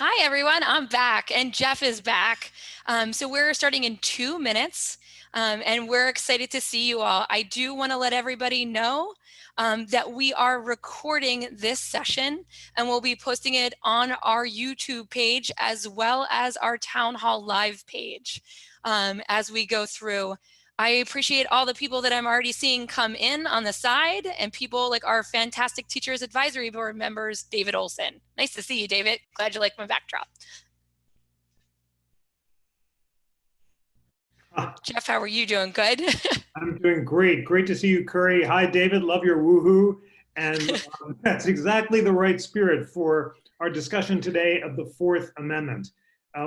Hi, everyone. I'm back, and Jeff is back. So we're starting in 2 minutes, and we're excited to see you all. I do want to let everybody know that we are recording this session, and we'll be posting it on our YouTube page as well as our Town Hall Live page as we go through. I appreciate all the people that I'm already seeing come in on the side and people like our fantastic Teachers Advisory Board members, David Olson. Nice to see you, David. Glad you like my backdrop. Jeff, how are you doing? Good? I'm doing great. Great to see you, Kerry. Hi, David. Love your woohoo. And that's exactly the right spirit for our discussion today of the Fourth Amendment.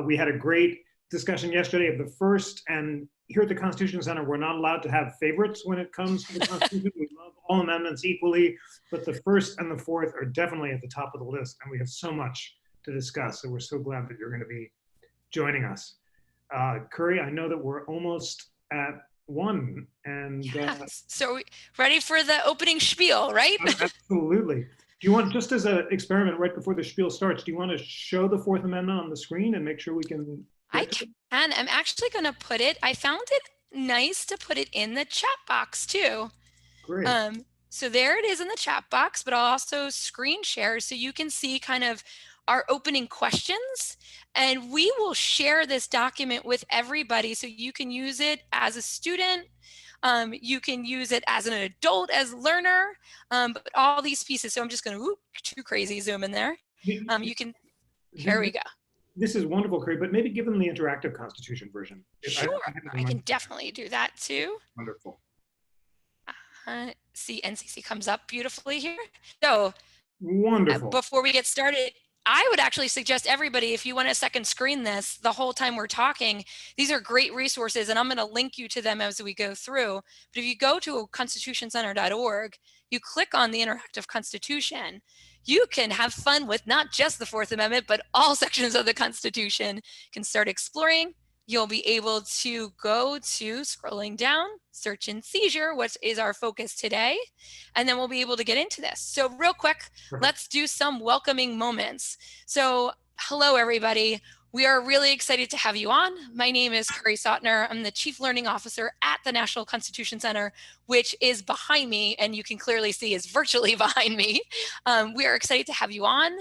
We had a great discussion yesterday of the First, and here at the Constitution Center, we're not allowed to have favorites when it comes to the Constitution. We love all amendments equally, but the First and the Fourth are definitely at the top of the list, and we have so much to discuss. So we're so glad that you're going to be joining us. Kerry, I know that we're almost at one, and yes. So ready for the opening spiel, right? Absolutely. Do you want, just as an experiment right before the spiel starts, do you want to show the Fourth Amendment on the screen and make sure we can? I can. I'm actually going to put it, I found it nice to put it in the chat box too. Great. So there it is in the chat box, but I'll also screen share so you can see kind of our opening questions, and we will share this document with everybody so you can use it as a student, you can use it as an adult, as learner, but all these pieces. So I'm just going to, too crazy zoom in there. You can, here we go. This is wonderful, Kerry, but maybe give them the interactive Constitution version. Sure, I can definitely do that too. Wonderful. See, NCC comes up beautifully here. So wonderful. Before we get started, I would actually suggest everybody, if you want to second screen this the whole time we're talking, these are great resources, and I'm going to link you to them as we go through. But if you go to constitutioncenter.org, you click on the interactive Constitution, you can have fun with not just the Fourth Amendment, but all sections of the Constitution. You can start exploring. You'll be able to go to scrolling down, search in seizure, which is our focus today, and then we'll be able to get into this. So real quick, let's do some welcoming moments. So hello, everybody. We are really excited to have you on. My name is Kerry Sautner. I'm the Chief Learning Officer at the National Constitution Center, which is behind me, and you can clearly see is virtually behind me. We are excited to have you on.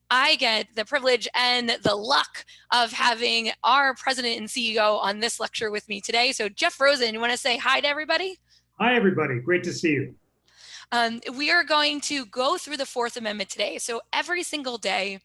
I get the privilege and the luck of having our president and CEO on this lecture with me today. So Jeff Rosen, you want to say hi to everybody? Hi, everybody. Great to see you. We are going to go through the Fourth Amendment today. So every single day,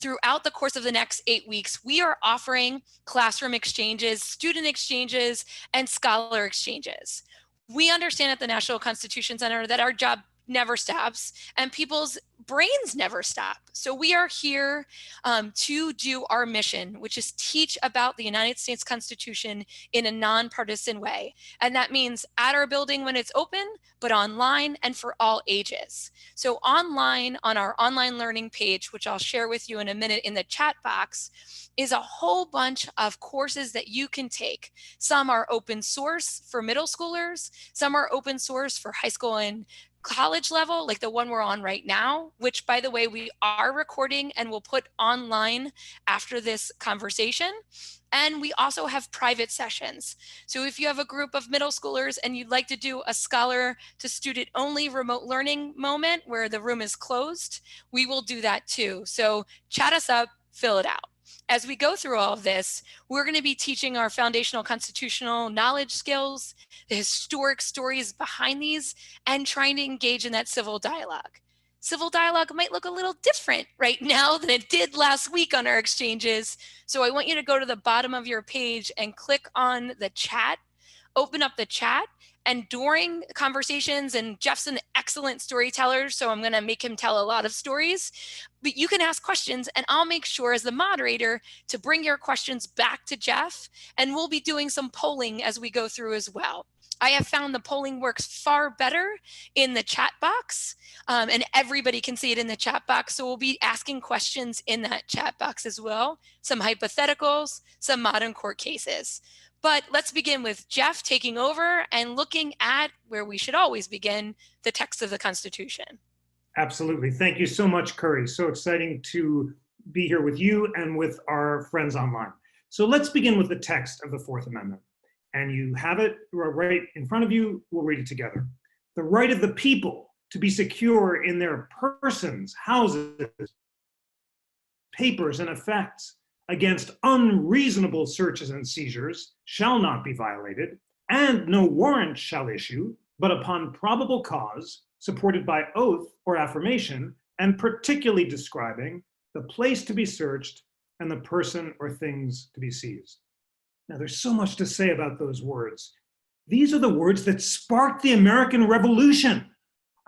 throughout the course of the next 8 weeks, we are offering classroom exchanges, student exchanges, and scholar exchanges. We understand at the National Constitution Center that our job never stops and people's brains never stop. So we are here to do our mission, which is teach about the United States Constitution in a nonpartisan way. And that means at our building when it's open, but online and for all ages. So online on our online learning page, which I'll share with you in a minute in the chat box, is a whole bunch of courses that you can take. Some are open source for middle schoolers, some are open source for high school and college level, like the one we're on right now, which by the way, we are recording and we'll put online after this conversation. And we also have private sessions. So if you have a group of middle schoolers and you'd like to do a scholar to student only remote learning moment where the room is closed, we will do that too. So chat us up, fill it out. As we go through all of this, we're going to be teaching our foundational constitutional knowledge skills, the historic stories behind these, and trying to engage in that civil dialogue. Civil dialogue might look a little different right now than it did last week on our exchanges. So I want you to go to the bottom of your page and click on the chat, open up the chat, and during conversations, and Jeff's an excellent storyteller, so I'm going to make him tell a lot of stories, but you can ask questions and I'll make sure as the moderator to bring your questions back to Jeff, and we'll be doing some polling as we go through as well. I have found the polling works far better in the chat box, and everybody can see it in the chat box. So we'll be asking questions in that chat box as well, some hypotheticals, some modern court cases. But let's begin with Jeff taking over and looking at where we should always begin, the text of the Constitution. Absolutely. Thank you so much, Kerry. So exciting to be here with you and with our friends online. So let's begin with the text of the Fourth Amendment. And you have it right in front of you. We'll read it together. The right of the people to be secure in their persons, houses, papers, and effects against unreasonable searches and seizures shall not be violated, and no warrant shall issue, but upon probable cause, supported by oath or affirmation, and particularly describing the place to be searched and the person or things to be seized. Now, there's so much to say about those words. These are the words that sparked the American Revolution.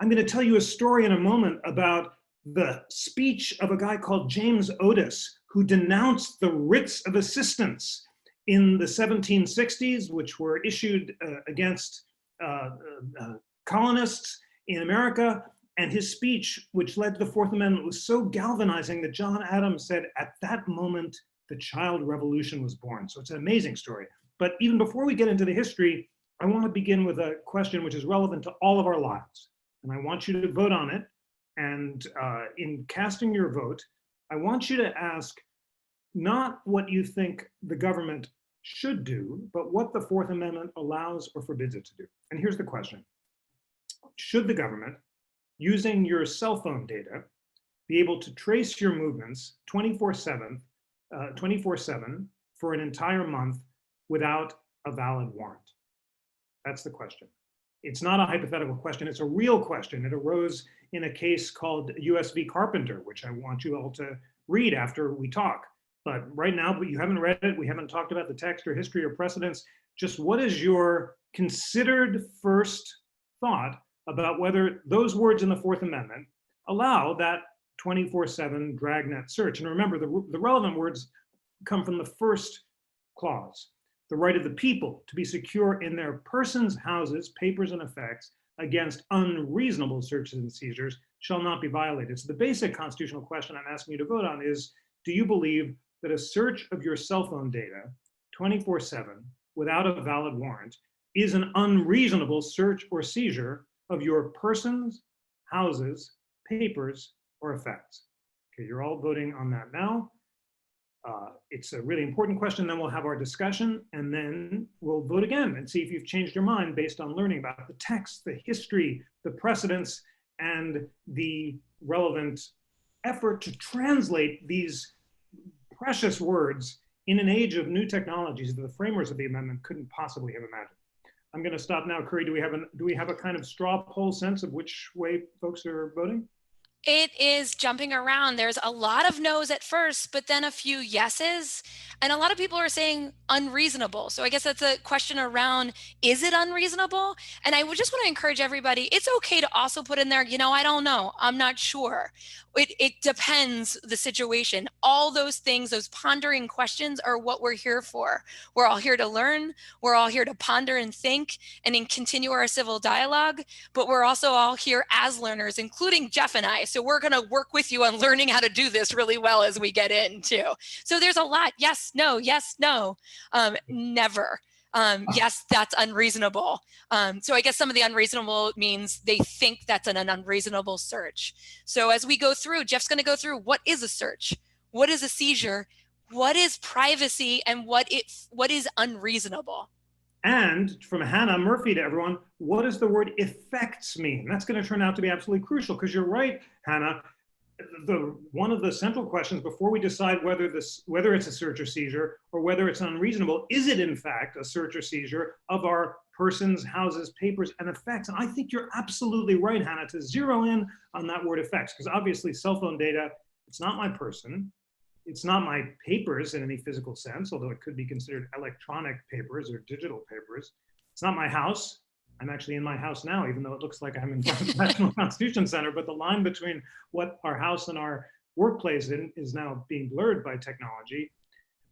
I'm going to tell you a story in a moment about the speech of a guy called James Otis, who denounced the writs of assistance in the 1760s, which were issued against colonists in America. And his speech, which led to the Fourth Amendment, was so galvanizing that John Adams said, at that moment, the child revolution was born. So it's an amazing story. But even before we get into the history, I want to begin with a question which is relevant to all of our lives. And I want you to vote on it. And in casting your vote, I want you to ask not what you think the government should do, but what the Fourth Amendment allows or forbids it to do. And here's the question. Should the government, using your cell phone data, be able to trace your movements 24/7 for an entire month without a valid warrant? That's the question. It's not a hypothetical question, it's a real question. It arose in a case called US v. Carpenter, which I want you all to read after we talk. But right now, but you haven't read it, we haven't talked about the text or history or precedents. Just what is your considered first thought about whether those words in the Fourth Amendment allow that 24/7 dragnet search? And remember, the relevant words come from the first clause. The right of the people to be secure in their persons, houses, papers, and effects against unreasonable searches and seizures shall not be violated. So the basic constitutional question I'm asking you to vote on is, do you believe that a search of your cell phone data 24/7 without a valid warrant is an unreasonable search or seizure of your persons, houses, papers, or effects? Okay, you're all voting on that now. It's a really important question. Then we'll have our discussion, and then we'll vote again and see if you've changed your mind based on learning about the text, the history, the precedents, and the relevant effort to translate these precious words in an age of new technologies that the framers of the amendment couldn't possibly have imagined. I'm going to stop now. Kerry, do we have a kind of straw poll sense of which way folks are voting? It is jumping around. There's a lot of no's at first, but then a few yeses. And a lot of people are saying unreasonable. So I guess that's a question around, is it unreasonable? And I would just want to encourage everybody, it's okay to also put in there, I don't know, I'm not sure. It depends the situation. All those things, those pondering questions are what we're here for. We're all here to learn. We're all here to ponder and think and then continue our civil dialogue. But we're also all here as learners, including Jeff and I. So we're going to work with you on learning how to do this really well as we get in too. So there's a lot. Yes, no, never. Yes, that's unreasonable. So I guess some of the unreasonable means they think that's an unreasonable search. So as we go through, Jeff's going to go through what is a search, what is a seizure, what is privacy, and what is unreasonable. And from Hannah Murphy to everyone, what does the word effects mean? That's going to turn out to be absolutely crucial, because you're right, Hannah. One of the central questions before we decide whether it's a search or seizure or whether it's unreasonable, is it in fact a search or seizure of our persons, houses, papers, and effects? And I think you're absolutely right, Hannah, to zero in on that word effects, because obviously cell phone data, it's not my person. It's not my papers in any physical sense, although it could be considered electronic papers or digital papers. It's not my house. I'm actually in my house now, even though it looks like I'm in front of the National Constitution Center, but the line between what our house and our workplace is now being blurred by technology.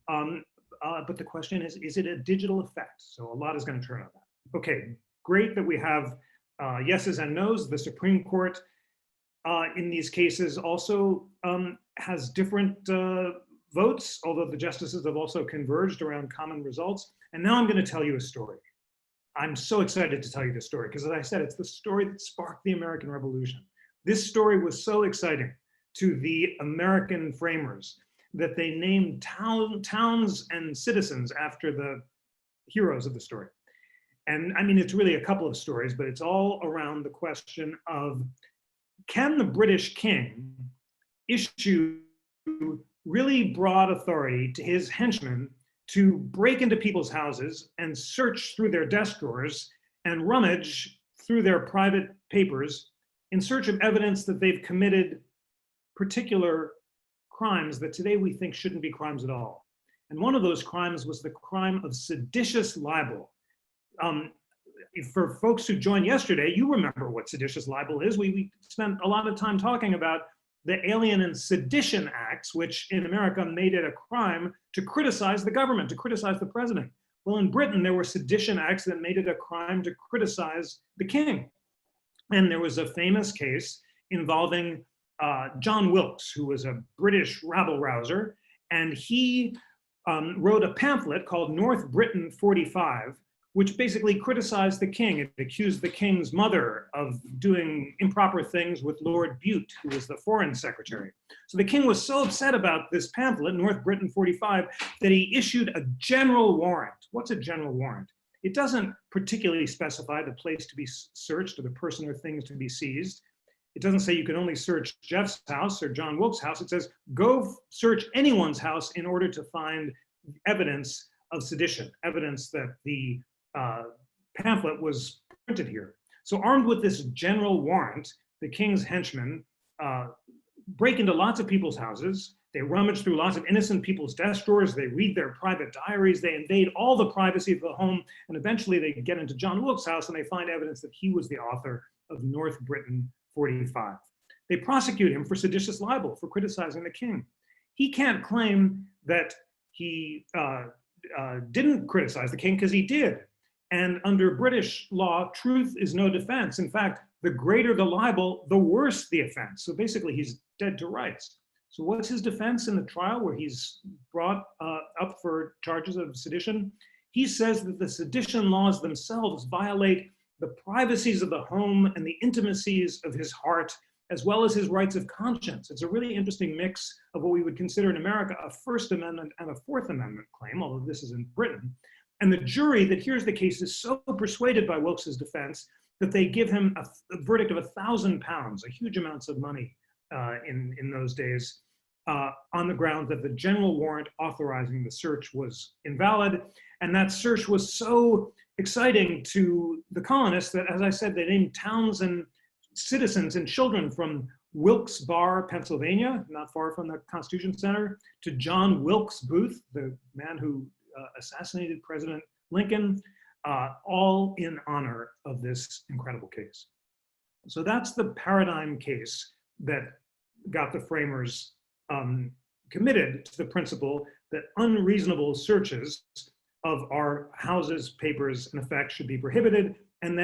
But the question is it a digital effect? So a lot is going to turn on that. Okay, great that we have yeses and nos. The Supreme Court in these cases also has different votes, although the justices have also converged around common results. And now I'm going to tell you a story. I'm so excited to tell you this story because, as I said, it's the story that sparked the American Revolution. This story was so exciting to the American framers that they named towns and citizens after the heroes of the story. And I mean, it's really a couple of stories, but it's all around the question of, can the British king issue really broad authority to his henchmen to break into people's houses and search through their desk drawers and rummage through their private papers in search of evidence that they've committed particular crimes that today we think shouldn't be crimes at all. And one of those crimes was the crime of seditious libel. For folks who joined yesterday, you remember what seditious libel is. We spent a lot of time talking about the Alien and Sedition Acts, which in America made it a crime to criticize the government, to criticize the president. Well, in Britain, there were sedition acts that made it a crime to criticize the king. And there was a famous case involving John Wilkes, who was a British rabble-rouser, and he wrote a pamphlet called North Britain 45, which basically criticized the king. It accused the king's mother of doing improper things with Lord Bute, who was the foreign secretary. So the king was so upset about this pamphlet, North Britain 45, that he issued a general warrant. What's a general warrant? It doesn't particularly specify the place to be searched or the person or things to be seized. It doesn't say you can only search Jeff's house or John Wilkes' house. It says, go search anyone's house in order to find evidence of sedition, evidence that the pamphlet was printed here. So armed with this general warrant, the king's henchmen break into lots of people's houses. They rummage through lots of innocent people's desk drawers. They read their private diaries. They invade all the privacy of the home. And eventually they get into John Wilkes' house and they find evidence that he was the author of North Britain 45. They prosecute him for seditious libel, for criticizing the king. He can't claim that he didn't criticize the king, because he did. And under British law, truth is no defense. In fact, the greater the libel, the worse the offense. So basically, he's dead to rights. So what's his defense in the trial where he's brought up for charges of sedition? He says that the sedition laws themselves violate the privacies of the home and the intimacies of his heart, as well as his rights of conscience. It's a really interesting mix of what we would consider in America a First Amendment and a Fourth Amendment claim, although this is in Britain. And the jury that hears the case is so persuaded by Wilkes's defense that they give him a verdict of £1,000, a huge amounts of money in those days, on the ground that the general warrant authorizing the search was invalid. And that search was so exciting to the colonists that, as I said, they named towns and citizens and children from Wilkes Barre, Pennsylvania, not far from the Constitution Center, to John Wilkes Booth, the man who assassinated President Lincoln, all in honor of this incredible case. So that's the paradigm case that got the framers committed to the principle that unreasonable searches of our houses, papers, and effects should be prohibited, and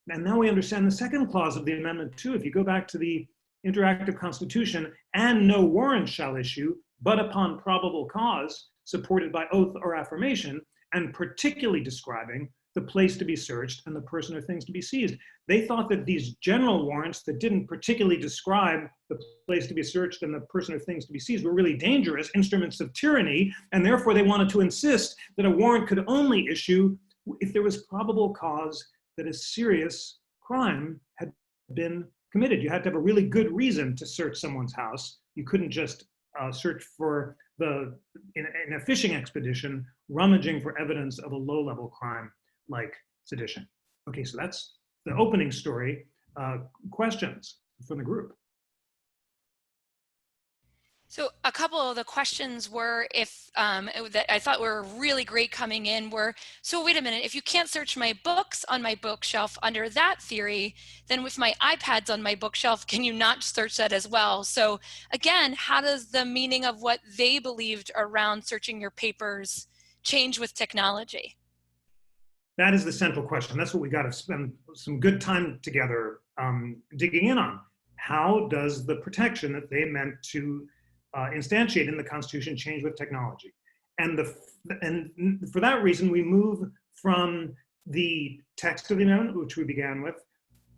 now we understand the second clause of the amendment too. If you go back to the interactive Constitution, and no warrant shall issue, but upon probable cause, supported by oath or affirmation, and particularly describing the place to be searched and the person or things to be seized. They thought that these general warrants that didn't particularly describe the place to be searched and the person or things to be seized were really dangerous instruments of tyranny, and therefore they wanted to insist that a warrant could only issue if there was probable cause that a serious crime had been committed. You had to have a really good reason to search someone's house. You couldn't just search for in a fishing expedition, rummaging for evidence of a low-level crime like sedition. Okay, so that's the opening story. Questions from the group? So a couple of the questions were, that I thought were really great coming in were, so wait a minute, if you can't search my books on my bookshelf under that theory, then with my iPads on my bookshelf, can you not search that as well? So again, how does the meaning of what they believed around searching your papers change with technology? That is the central question. That's what we got to spend some good time together digging in on. How does the protection that they meant to instantiate in the Constitution change with technology? And for that reason, we move from the text of the amendment, which we began with,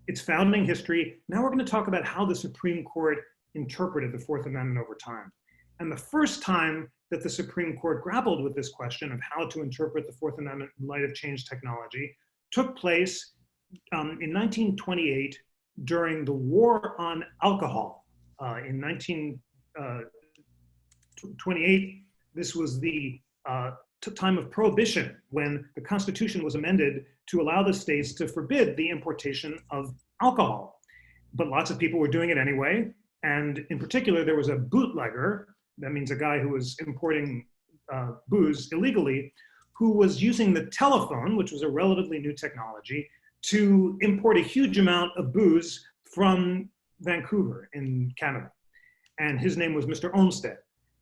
its founding history. Now we're going to talk about how the Supreme Court interpreted the Fourth Amendment over time. And the first time that the Supreme Court grappled with this question of how to interpret the Fourth Amendment in light of changed technology took place in 1928 during the War on Alcohol. In 1928, this was the time of prohibition when the Constitution was amended to allow the states to forbid the importation of alcohol. But lots of people were doing it anyway. And in particular, there was a bootlegger, that means a guy who was importing booze illegally, who was using the telephone, which was a relatively new technology, to import a huge amount of booze from Vancouver in Canada. And his name was Mr. Olmstead.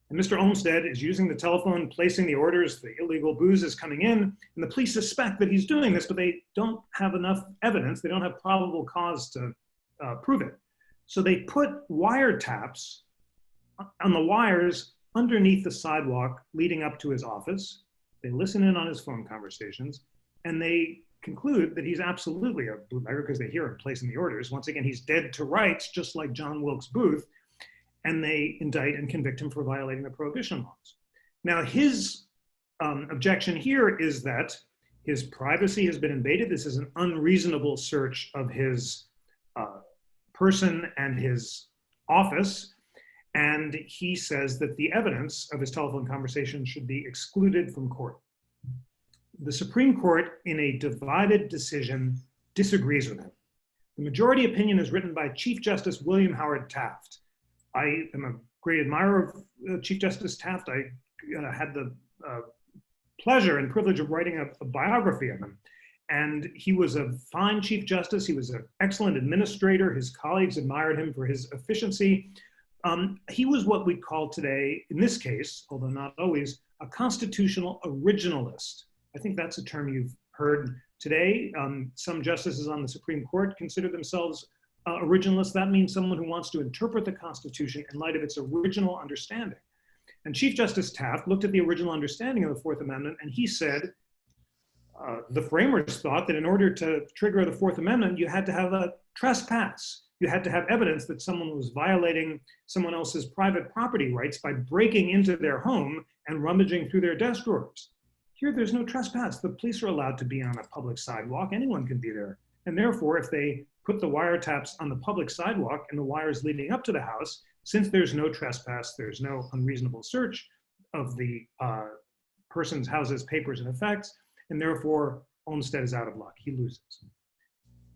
And Mr. Olmstead is using the telephone, placing the orders, the illegal booze is coming in, and the police suspect that he's doing this, but they don't have enough evidence, they don't have probable cause to prove it. So they put wiretaps on the wires underneath the sidewalk leading up to his office. They listen in on his phone conversations, and they conclude that he's absolutely a bootlegger because they hear him placing the orders. Once again, he's dead to rights, just like John Wilkes Booth, and they indict and convict him for violating the prohibition laws. Now, his objection here is that his privacy has been invaded. This is an unreasonable search of his person and his office. And he says that the evidence of his telephone conversation should be excluded from court. The Supreme Court, in a divided decision, disagrees with him. The majority opinion is written by Chief Justice William Howard Taft. I am a great admirer of Chief Justice Taft. I had the pleasure and privilege of writing a biography of him. And he was a fine Chief Justice. He was an excellent administrator. His colleagues admired him for his efficiency. He was what we call today, in this case, although not always, a constitutional originalist. I think that's a term you've heard today. Some justices on the Supreme Court consider themselves originalists. That means someone who wants to interpret the Constitution in light of its original understanding. And Chief Justice Taft looked at the original understanding of the Fourth Amendment, and he said, the framers thought that in order to trigger the Fourth Amendment, you had to have a trespass. You had to have evidence that someone was violating someone else's private property rights by breaking into their home and rummaging through their desk drawers. Here, there's no trespass. The police are allowed to be on a public sidewalk. Anyone can be there. And therefore, if they put the wiretaps on the public sidewalk and the wires leading up to the house, since there's no trespass, there's no unreasonable search of the person's house's papers and effects, and therefore Olmstead is out of luck. He loses.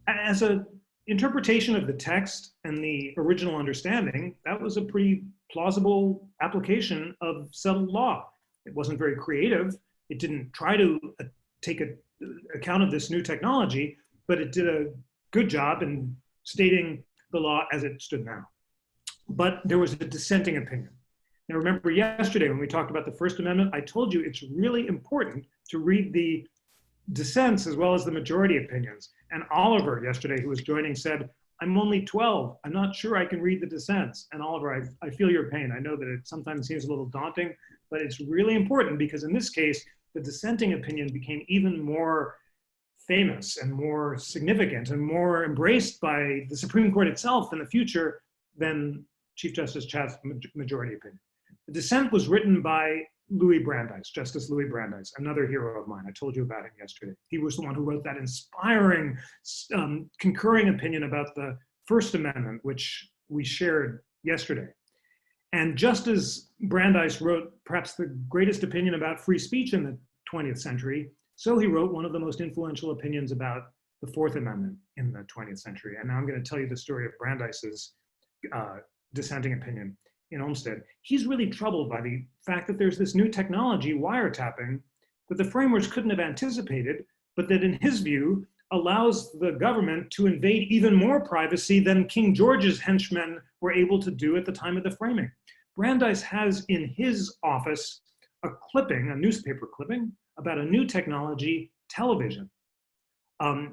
As an interpretation of the text and the original understanding, that was a pretty plausible application of settled law. It wasn't very creative. It didn't try to take account of this new technology, but it did a good job in stating the law as it stood now. But there was a dissenting opinion. Now remember yesterday when we talked about the First Amendment, I told you it's really important to read the dissents as well as the majority opinions. And Oliver yesterday, who was joining, said, I'm only 12. I'm not sure I can read the dissents. And Oliver, I feel your pain. I know that it sometimes seems a little daunting, but it's really important because in this case, the dissenting opinion became even more famous and more significant and more embraced by the Supreme Court itself in the future than Chief Justice Taft's majority opinion. The dissent was written by Louis Brandeis, Justice Louis Brandeis, another hero of mine. I told you about him yesterday. He was the one who wrote that inspiring, concurring opinion about the First Amendment, which we shared yesterday. And just as Brandeis wrote perhaps the greatest opinion about free speech in the 20th century, so he wrote one of the most influential opinions about the Fourth Amendment in the 20th century. And now I'm going to tell you the story of Brandeis's dissenting opinion in Olmstead. He's really troubled by the fact that there's this new technology, wiretapping, that the framers couldn't have anticipated, but that in his view allows the government to invade even more privacy than King George's henchmen were able to do at the time of the framing. Brandeis has in his office a clipping, a newspaper clipping, about a new technology, television.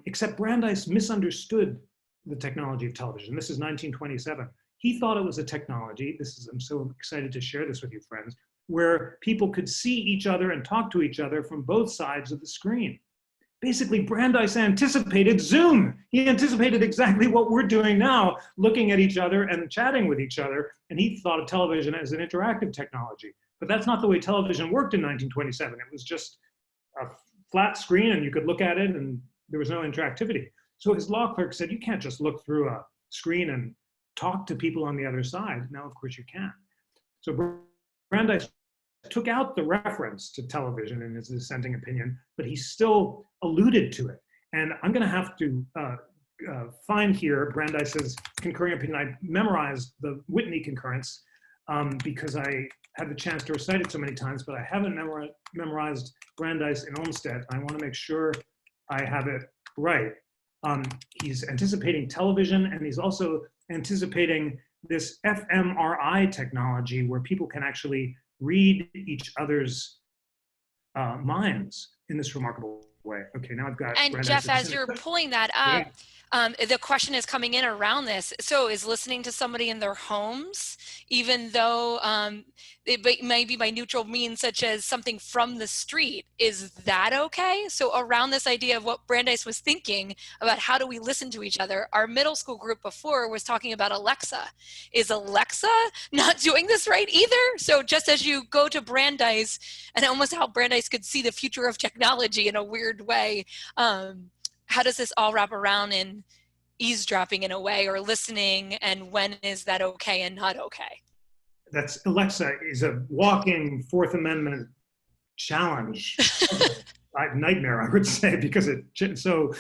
Except Brandeis misunderstood the technology of television. This is 1927. He thought it was a technology, I'm so excited to share this with you, friends, where people could see each other and talk to each other from both sides of the screen. Basically, Brandeis anticipated Zoom. He anticipated exactly what we're doing now, looking at each other and chatting with each other. And he thought of television as an interactive technology. But that's not the way television worked in 1927. It was just a flat screen and you could look at it and there was no interactivity. So his law clerk said, you can't just look through a screen and talk to people on the other side. Now, of course, you can. So Brandeis took out the reference to television in his dissenting opinion, but he still alluded to it. And I'm going to have to find here Brandeis's concurring opinion. I memorized the Whitney concurrence because I had the chance to recite it so many times, but I haven't memorized Brandeis in Olmstead. I want to make sure I have it right. He's anticipating television, and he's also anticipating this fMRI technology where people can actually read each other's minds in this remarkable way. Okay, now I've got. And Jeff, as you're pulling that up, the question is coming in around this. So is listening to somebody in their homes, even though it may be by neutral means such as something from the street, is that okay? So around this idea of what Brandeis was thinking about how do we listen to each other, our middle school group before was talking about Alexa. Is Alexa not doing this right either? So just as you go to Brandeis, and almost how Brandeis could see the future of technology in a weird way, how does this all wrap around in eavesdropping in a way, or listening, and when is that okay and not okay? That's Alexa is a walking Fourth Amendment challenge, nightmare, I would say, because it so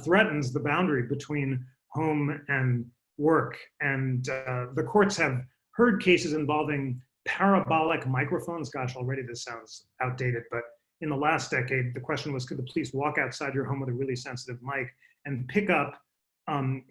threatens the boundary between home and work. And the courts have heard cases involving parabolic microphones. Gosh, already this sounds outdated, but in the last decade, the question was, could the police walk outside your home with a really sensitive mic and pick up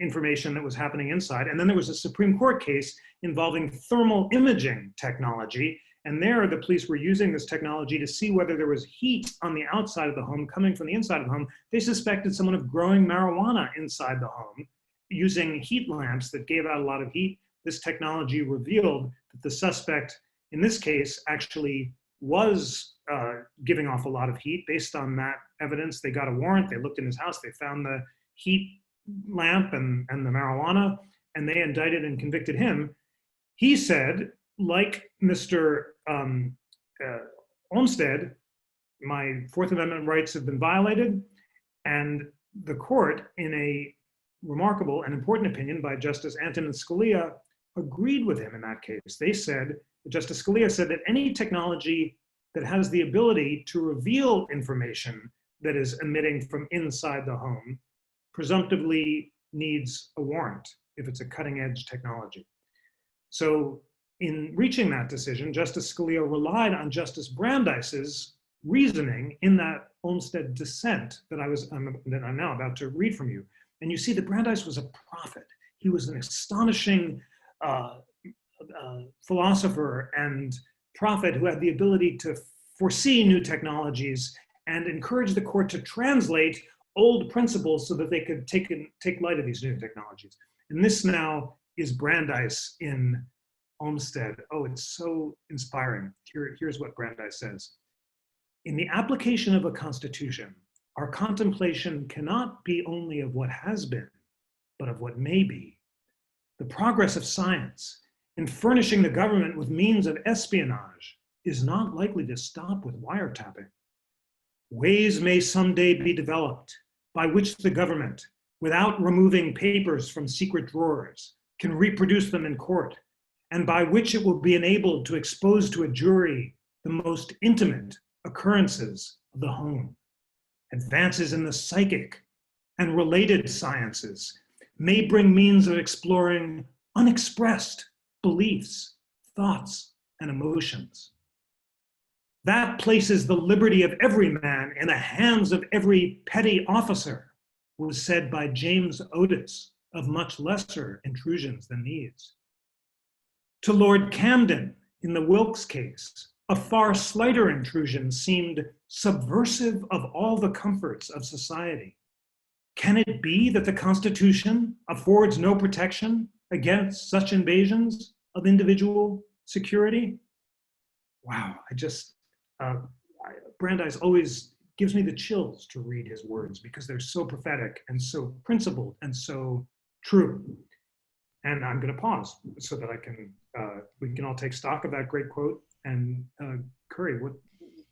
information that was happening inside? And then there was a Supreme Court case involving thermal imaging technology. And there, the police were using this technology to see whether there was heat on the outside of the home coming from the inside of the home. They suspected someone of growing marijuana inside the home using heat lamps that gave out a lot of heat. This technology revealed that the suspect, in this case, actually was giving off a lot of heat. Based on that evidence, they got a warrant. They looked in his house. They found the heat lamp and the marijuana, and they indicted and convicted him. He said, like Mr. Olmstead, my Fourth Amendment rights have been violated. And the court, in a remarkable and important opinion by Justice Antonin Scalia, agreed with him in that case. They said, Justice Scalia said that any technology that has the ability to reveal information that is emitting from inside the home presumptively needs a warrant if it's a cutting edge technology. So in reaching that decision, Justice Scalia relied on Justice Brandeis's reasoning in that Olmstead dissent that I'm now about to read from you. And you see that Brandeis was a prophet. He was an astonishing philosopher and prophet who had the ability to foresee new technologies and encourage the court to translate old principles so that they could take light of these new technologies. And this now is Brandeis in Olmstead. Oh, it's so inspiring. Here's what Brandeis says. In the application of a constitution, our contemplation cannot be only of what has been, but of what may be. The progress of science in furnishing the government with means of espionage is not likely to stop with wiretapping. Ways may someday be developed by which the government, without removing papers from secret drawers, can reproduce them in court, and by which it will be enabled to expose to a jury the most intimate occurrences of the home. Advances in the psychic and related sciences may bring means of exploring unexpressed beliefs, thoughts, and emotions. That places the liberty of every man in the hands of every petty officer, was said by James Otis of much lesser intrusions than these. To Lord Camden, in the Wilkes case, a far slighter intrusion seemed subversive of all the comforts of society. Can it be that the Constitution affords no protection against such invasions of individual security? Wow, Brandeis always gives me the chills to read his words because they're so prophetic and so principled and so true. And I'm going to pause so that we can all take stock of that great quote. And Kerry, what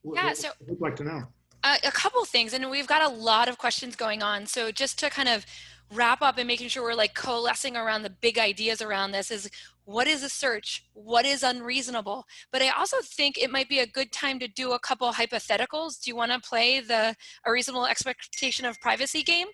would you like to know? A couple things, and we've got a lot of questions going on. So just to kind of wrap up and making sure we're like coalescing around the big ideas around this is, what is a search? What is unreasonable? But I also think it might be a good time to do a couple hypotheticals. Do you want to play a reasonable expectation of privacy game?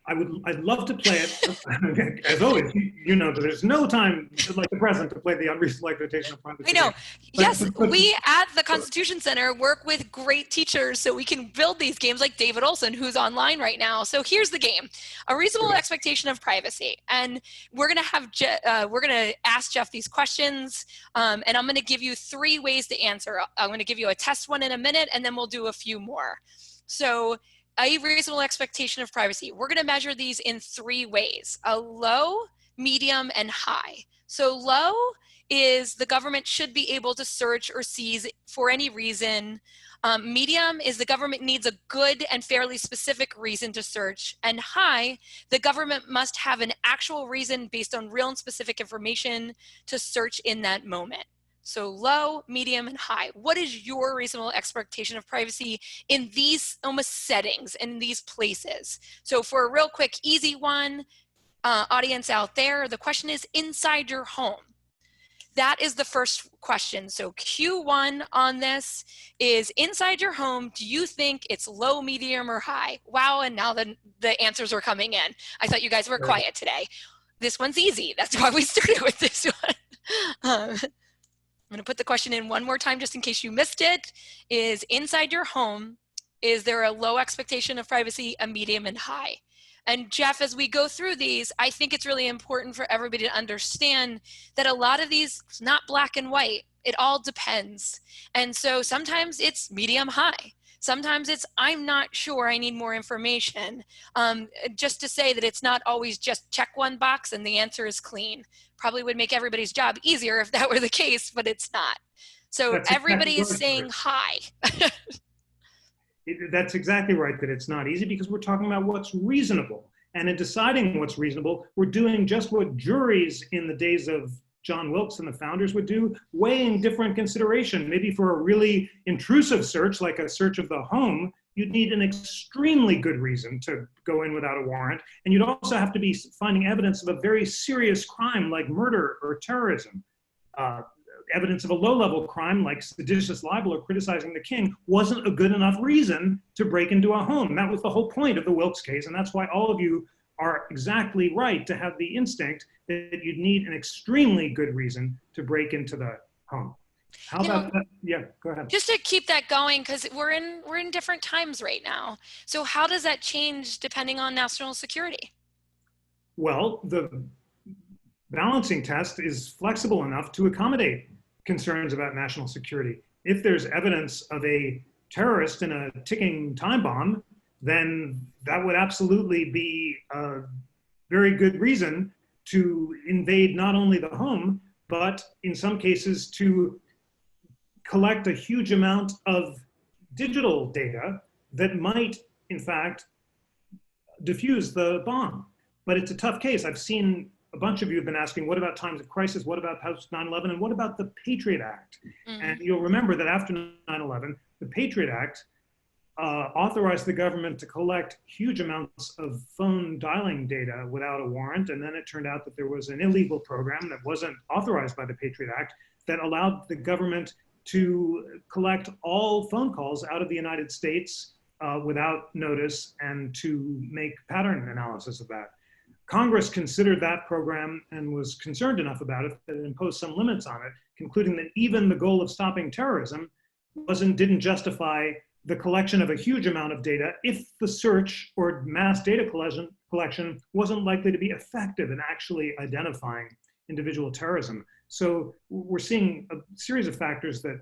I'd love to play it. As always, you know that there's no time like the present to play the unreasonable expectation of privacy. I know. Yes, we at the Constitution Center work with great teachers so we can build these games like David Olson, who's online right now. So here's the game: a reasonable expectation of privacy, and we're gonna have we're gonna ask Jeff these questions, and I'm gonna give you 3 ways to answer. I'm gonna give you a test one in a minute, and then we'll do a few more. So, a reasonable expectation of privacy. We're going to measure these in 3 ways: a low, medium, and high. So low is the government should be able to search or seize for any reason. Medium is the government needs a good and fairly specific reason to search. And high, the government must have an actual reason based on real and specific information to search in that moment. So low, medium, and high. What is your reasonable expectation of privacy in these almost settings, in these places? So for a real quick, easy one, audience out there, the question is inside your home. That is the first question. So Q1 on this is inside your home. Do you think it's low, medium, or high? Wow, and now the answers are coming in. I thought you guys were quiet today. This one's easy. That's why we started with this one. I'm going to put the question in one more time just in case you missed it. Is inside your home, is there a low expectation of privacy, a medium, and high? And Jeff, as we go through these, I think it's really important for everybody to understand that a lot of these, it's not black and white. It all depends. And so sometimes it's medium high. Sometimes it's, I'm not sure, I need more information. Just to say that it's not always just check one box and the answer is clean. Probably would make everybody's job easier if that were the case, but it's not. So everybody is saying high. That's exactly right, that it's not easy because we're talking about what's reasonable. And in deciding what's reasonable, we're doing just what juries in the days of John Wilkes and the founders would do, weighing different consideration. Maybe for a really intrusive search, like a search of the home, you'd need an extremely good reason to go in without a warrant. And you'd also have to be finding evidence of a very serious crime like murder or terrorism. Evidence of a low-level crime like seditious libel or criticizing the king wasn't a good enough reason to break into a home. That was the whole point of the Wilkes case, and that's why all of you are exactly right to have the instinct that you'd need an extremely good reason to break into the home. How about that? Yeah, go ahead. Just to keep that going, because we're in different times right now. So how does that change depending on national security? Well, the balancing test is flexible enough to accommodate concerns about national security. If there's evidence of a terrorist in a ticking time bomb, then that would absolutely be a very good reason to invade not only the home, but in some cases to collect a huge amount of digital data that might, in fact, diffuse the bomb. But it's a tough case. I've seen a bunch of you have been asking, what about times of crisis? What about post 9/11? And what about the Patriot Act? Mm-hmm. And you'll remember that after 9/11, the Patriot Act authorized the government to collect huge amounts of phone dialing data without a warrant. And then it turned out that there was an illegal program that wasn't authorized by the Patriot Act that allowed the government to collect all phone calls out of the United States without notice and to make pattern analysis of that. Congress considered that program and was concerned enough about it that it imposed some limits on it, concluding that even the goal of stopping terrorism didn't justify the collection of a huge amount of data if the search or mass data collection wasn't likely to be effective in actually identifying individual terrorism. So we're seeing a series of factors that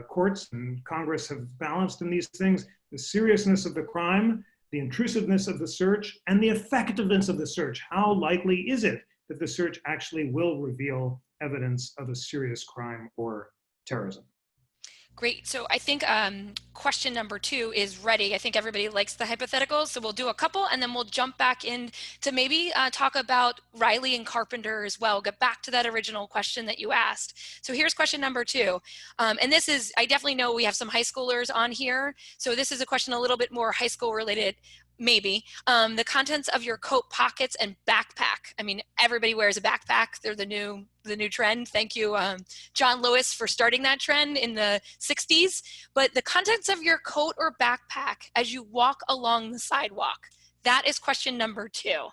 courts and Congress have balanced in these things: the seriousness of the crime, the intrusiveness of the search, and the effectiveness of the search. How likely is it that the search actually will reveal evidence of a serious crime or terrorism? Great. So I think question number 2 is ready. I think everybody likes the hypotheticals, so we'll do a couple and then we'll jump back in to maybe talk about Riley and Carpenter as well. Get back to that original question that you asked. So here's question number 2. And this is, I definitely know we have some high schoolers on here. So this is a question a little bit more high school related. Maybe. The contents of your coat pockets and backpack. I mean, everybody wears a backpack. They're the new trend. Thank you, John Lewis, for starting that trend in the 60s. But the contents of your coat or backpack as you walk along the sidewalk. That is question number 2.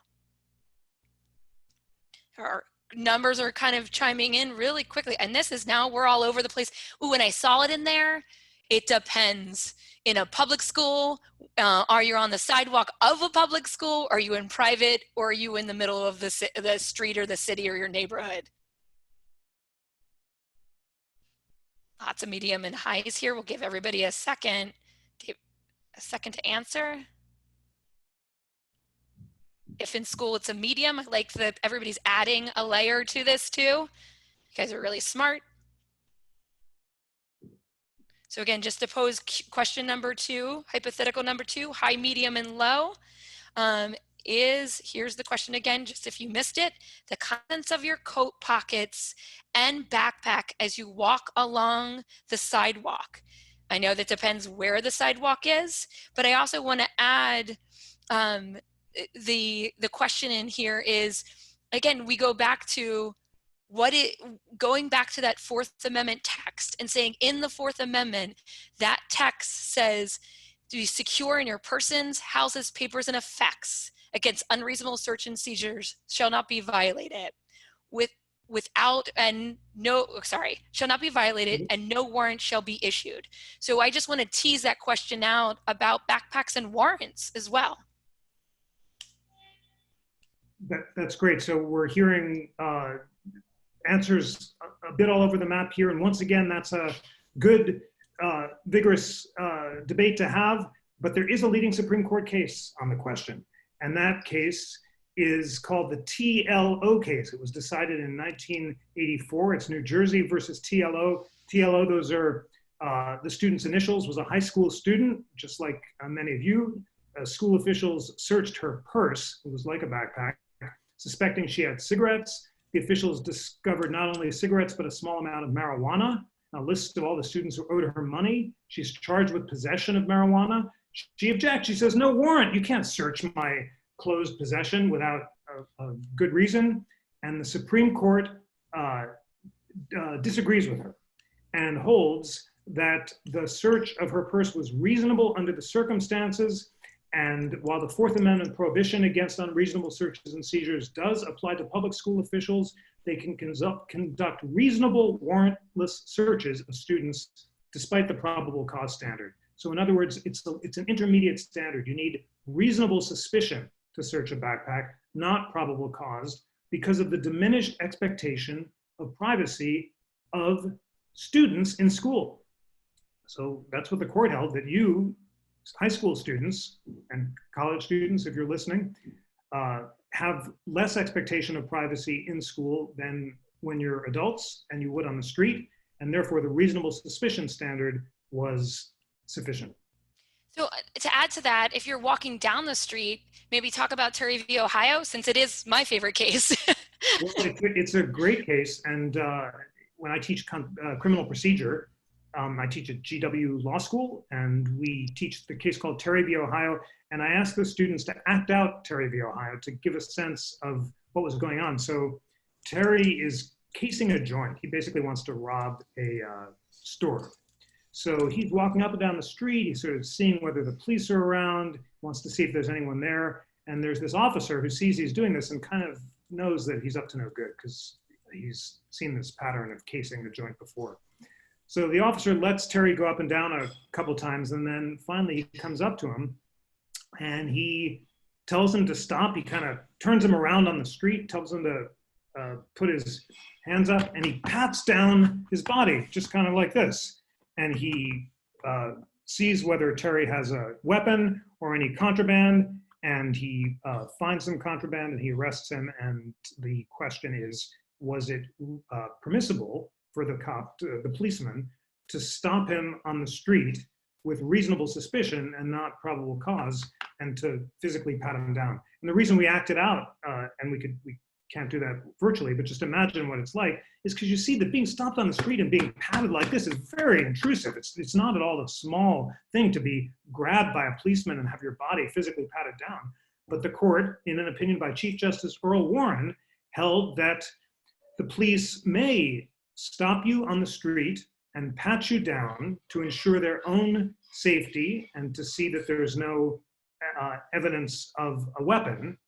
Our numbers are kind of chiming in really quickly. And this is now, we're all over the place. Ooh, and I saw it in there. It depends. In a public school, are you on the sidewalk of a public school? Are you in private, or are you in the middle of the street or the city or your neighborhood? Lots of medium and highs here. We'll give everybody a second to answer. If in school it's a medium, I like that everybody's adding a layer to this too. You guys are really smart. So again, just to pose question number 2, hypothetical number 2, high, medium, and low, here's the question again, just if you missed it, the contents of your coat pockets and backpack as you walk along the sidewalk. I know that depends where the sidewalk is, but I also want to add the question in here is, again, we go back to going back to that Fourth Amendment text and saying in the Fourth Amendment, that text says, to be secure in your persons, houses, papers, and effects against unreasonable search and seizures shall not be violated. Shall not be violated and no warrant shall be issued. So I just want to tease that question out about backpacks and warrants as well. That's great. So we're hearing answers a bit all over the map here. And once again, that's a good, vigorous debate to have, but there is a leading Supreme Court case on the question. And that case is called the TLO case. It was decided in 1984. It's New Jersey versus TLO. TLO, those are the student's initials, was a high school student, just like many of you. School officials searched her purse, it was like a backpack, suspecting she had cigarettes. The officials discovered not only cigarettes, but a small amount of marijuana, a list of all the students who owed her money. She's charged with possession of marijuana. She objects. She says, no warrant. You can't search my closed possession without a good reason. And the Supreme Court disagrees with her and holds that the search of her purse was reasonable under the circumstances. And while the Fourth Amendment prohibition against unreasonable searches and seizures does apply to public school officials, they can conduct reasonable warrantless searches of students despite the probable cause standard. So in other words, it's an intermediate standard. You need reasonable suspicion to search a backpack, not probable cause, because of the diminished expectation of privacy of students in school. So that's what the court held, that you, high school students and college students, if you're listening, have less expectation of privacy in school than when you're adults and you would on the street, and therefore the reasonable suspicion standard was sufficient. So to add to that, if you're walking down the street, maybe talk about Terry v. Ohio, since it is my favorite case. Well, it's a great case, and when I teach criminal procedure, I teach at GW Law School, and we teach the case called Terry v. Ohio, and I ask the students to act out Terry v. Ohio to give a sense of what was going on. So Terry is casing a joint. He basically wants to rob a store. So he's walking up and down the street. He's sort of seeing whether the police are around, wants to see if there's anyone there. And there's this officer who sees he's doing this and kind of knows that he's up to no good because he's seen this pattern of casing the joint before. So the officer lets Terry go up and down a couple times, and then finally he comes up to him and he tells him to stop. He kind of turns him around on the street, tells him to put his hands up, and he pats down his body, just kind of like this. And he sees whether Terry has a weapon or any contraband, and he finds some contraband and he arrests him. And the question is, was it permissible for the policeman, to stop him on the street with reasonable suspicion and not probable cause, and to physically pat him down. And the reason we acted out, and we can't do that virtually, but just imagine what it's like, is because you see that being stopped on the street and being patted like this is very intrusive. It's not at all a small thing to be grabbed by a policeman and have your body physically patted down. But the court, in an opinion by Chief Justice Earl Warren, held that the police may stop you on the street and pat you down to ensure their own safety and to see that there's no evidence of a weapon,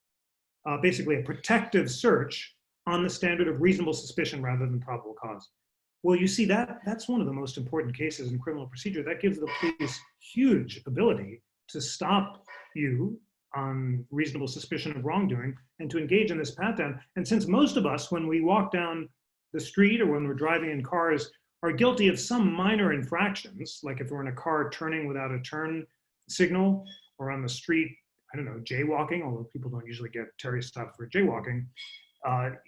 basically a protective search on the standard of reasonable suspicion rather than probable cause. Well, you see, that's one of the most important cases in criminal procedure. That gives the police huge ability to stop you on reasonable suspicion of wrongdoing and to engage in this pat down. And since most of us, when we walk down the street or when we're driving in cars, are guilty of some minor infractions, like if we're in a car turning without a turn signal, or on the street, I don't know, jaywalking, although people don't usually get Terry stopped for jaywalking,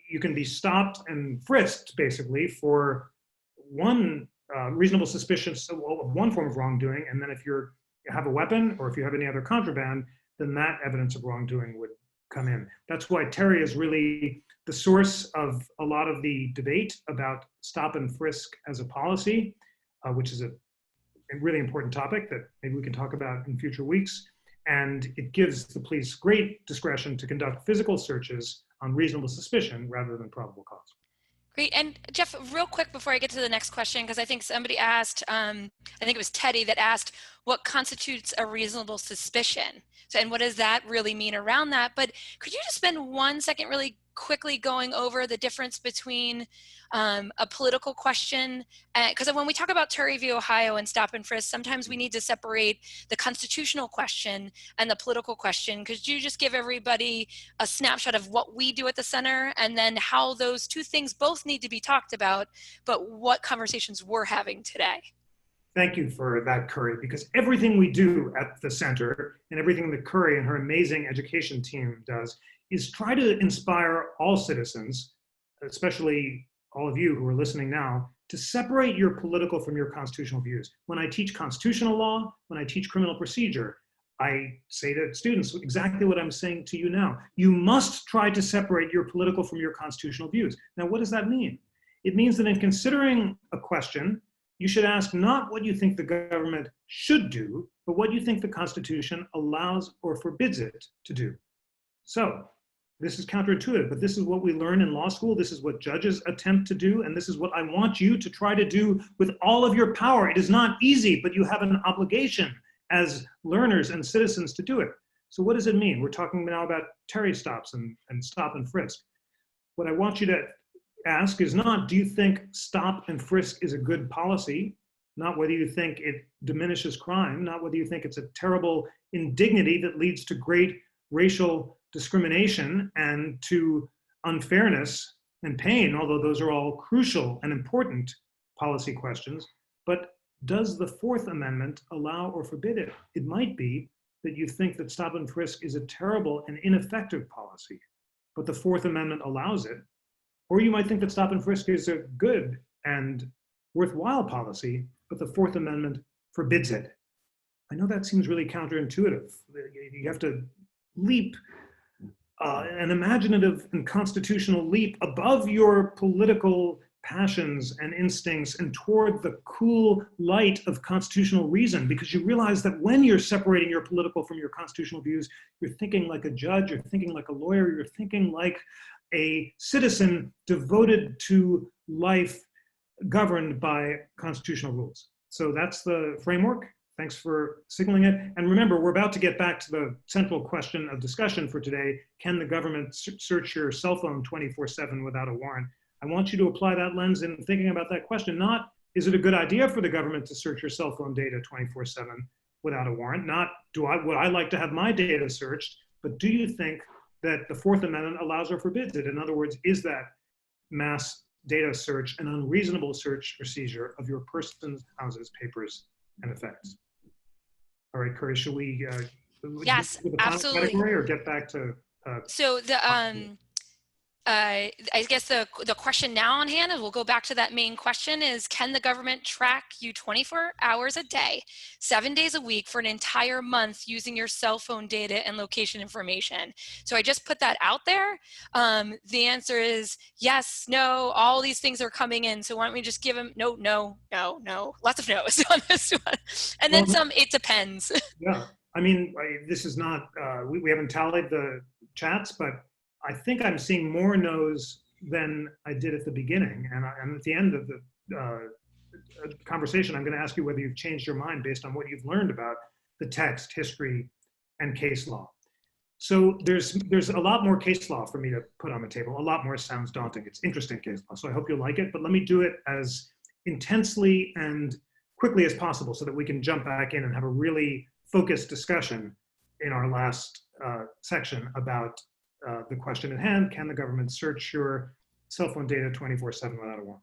you can be stopped and frisked basically for one reasonable suspicion of one form of wrongdoing, and then if you have a weapon or if you have any other contraband, then that evidence of wrongdoing would come in. That's why Terry is really the source of a lot of the debate about stop and frisk as a policy, which is a really important topic that maybe we can talk about in future weeks. And it gives the police great discretion to conduct physical searches on reasonable suspicion rather than probable cause. Great. And Jeff, real quick before I get to the next question, because I think somebody asked, I think it was Teddy that asked, what constitutes a reasonable suspicion? So, and what does that really mean around that? But could you just spend 1 second really quickly going over the difference between a political question, because when we talk about Terry v. Ohio and stop and frisk, sometimes we need to separate the constitutional question and the political question. Could you just give everybody a snapshot of what we do at the center and then how those two things both need to be talked about, but what conversations we're having today? Thank you for that, Kerry, because everything we do at the center and everything that Kerry and her amazing education team does is try to inspire all citizens, especially all of you who are listening now, to separate your political from your constitutional views. When I teach constitutional law, when I teach criminal procedure, I say to students exactly what I'm saying to you now. You must try to separate your political from your constitutional views. Now, what does that mean? It means that in considering a question, you should ask not what you think the government should do, but what you think the Constitution allows or forbids it to do. So, this is counterintuitive, but this is what we learn in law school. This is what judges attempt to do, and this is what I want you to try to do with all of your power. It is not easy, but you have an obligation as learners and citizens to do it. So what does it mean? We're talking now about Terry stops and stop and frisk. What I want you to ask is not, do you think stop and frisk is a good policy? Not whether you think it diminishes crime, not whether you think it's a terrible indignity that leads to great racial discrimination and to unfairness and pain, although those are all crucial and important policy questions. But does the Fourth Amendment allow or forbid it? It might be that you think that stop and frisk is a terrible and ineffective policy, but the Fourth Amendment allows it. Or you might think that stop and frisk is a good and worthwhile policy, but the Fourth Amendment forbids it. I know that seems really counterintuitive. You have to leap an imaginative and constitutional leap above your political passions and instincts and toward the cool light of constitutional reason, because you realize that when you're separating your political from your constitutional views, you're thinking like a judge, you're thinking like a lawyer, you're thinking like a citizen devoted to life governed by constitutional rules. So that's the framework. Thanks for signaling it. And remember, we're about to get back to the central question of discussion for today. Can the government search your cell phone 24/7 without a warrant? I want you to apply that lens in thinking about that question. Not, is it a good idea for the government to search your cell phone data 24/7 without a warrant? Not, would I like to have my data searched? But do you think that the Fourth Amendment allows or forbids it? In other words, is that mass data search an unreasonable search or seizure of your person's houses, papers, and effects? All right, Kerry, should we yes, absolutely. category or get back to so I guess the question now on hand, and we'll go back to that main question, is can the government track you 24 hours a day, 7 days a week for an entire month using your cell phone data and location information? So I just put that out there. The answer is yes, no, all these things are coming in. So why don't we just give them no, no, no, no, lots of no's on this one. And then some, it depends. Yeah, I mean, this is not, we haven't tallied the chats, but I think I'm seeing more no's than I did at the beginning. And at the end of the conversation, I'm going to ask you whether you've changed your mind based on what you've learned about the text, history, and case law. So there's a lot more case law for me to put on the table. A lot more sounds daunting. It's interesting case law, so I hope you'll like it. But let me do it as intensely and quickly as possible so that we can jump back in and have a really focused discussion in our last section about the question at hand: can the government search your cell phone data 24/7 without a warrant?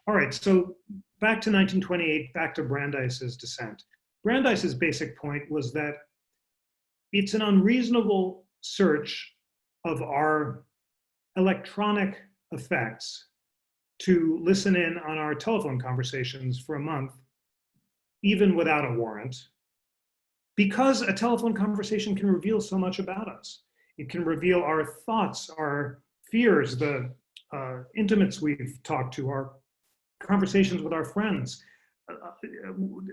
All right, so back to 1928, back to Brandeis's dissent. Brandeis's basic point was that it's an unreasonable search of our electronic effects to listen in on our telephone conversations for a month, even without a warrant, because a telephone conversation can reveal so much about us. It can reveal our thoughts, our fears, the intimates we've talked to, our conversations with our friends.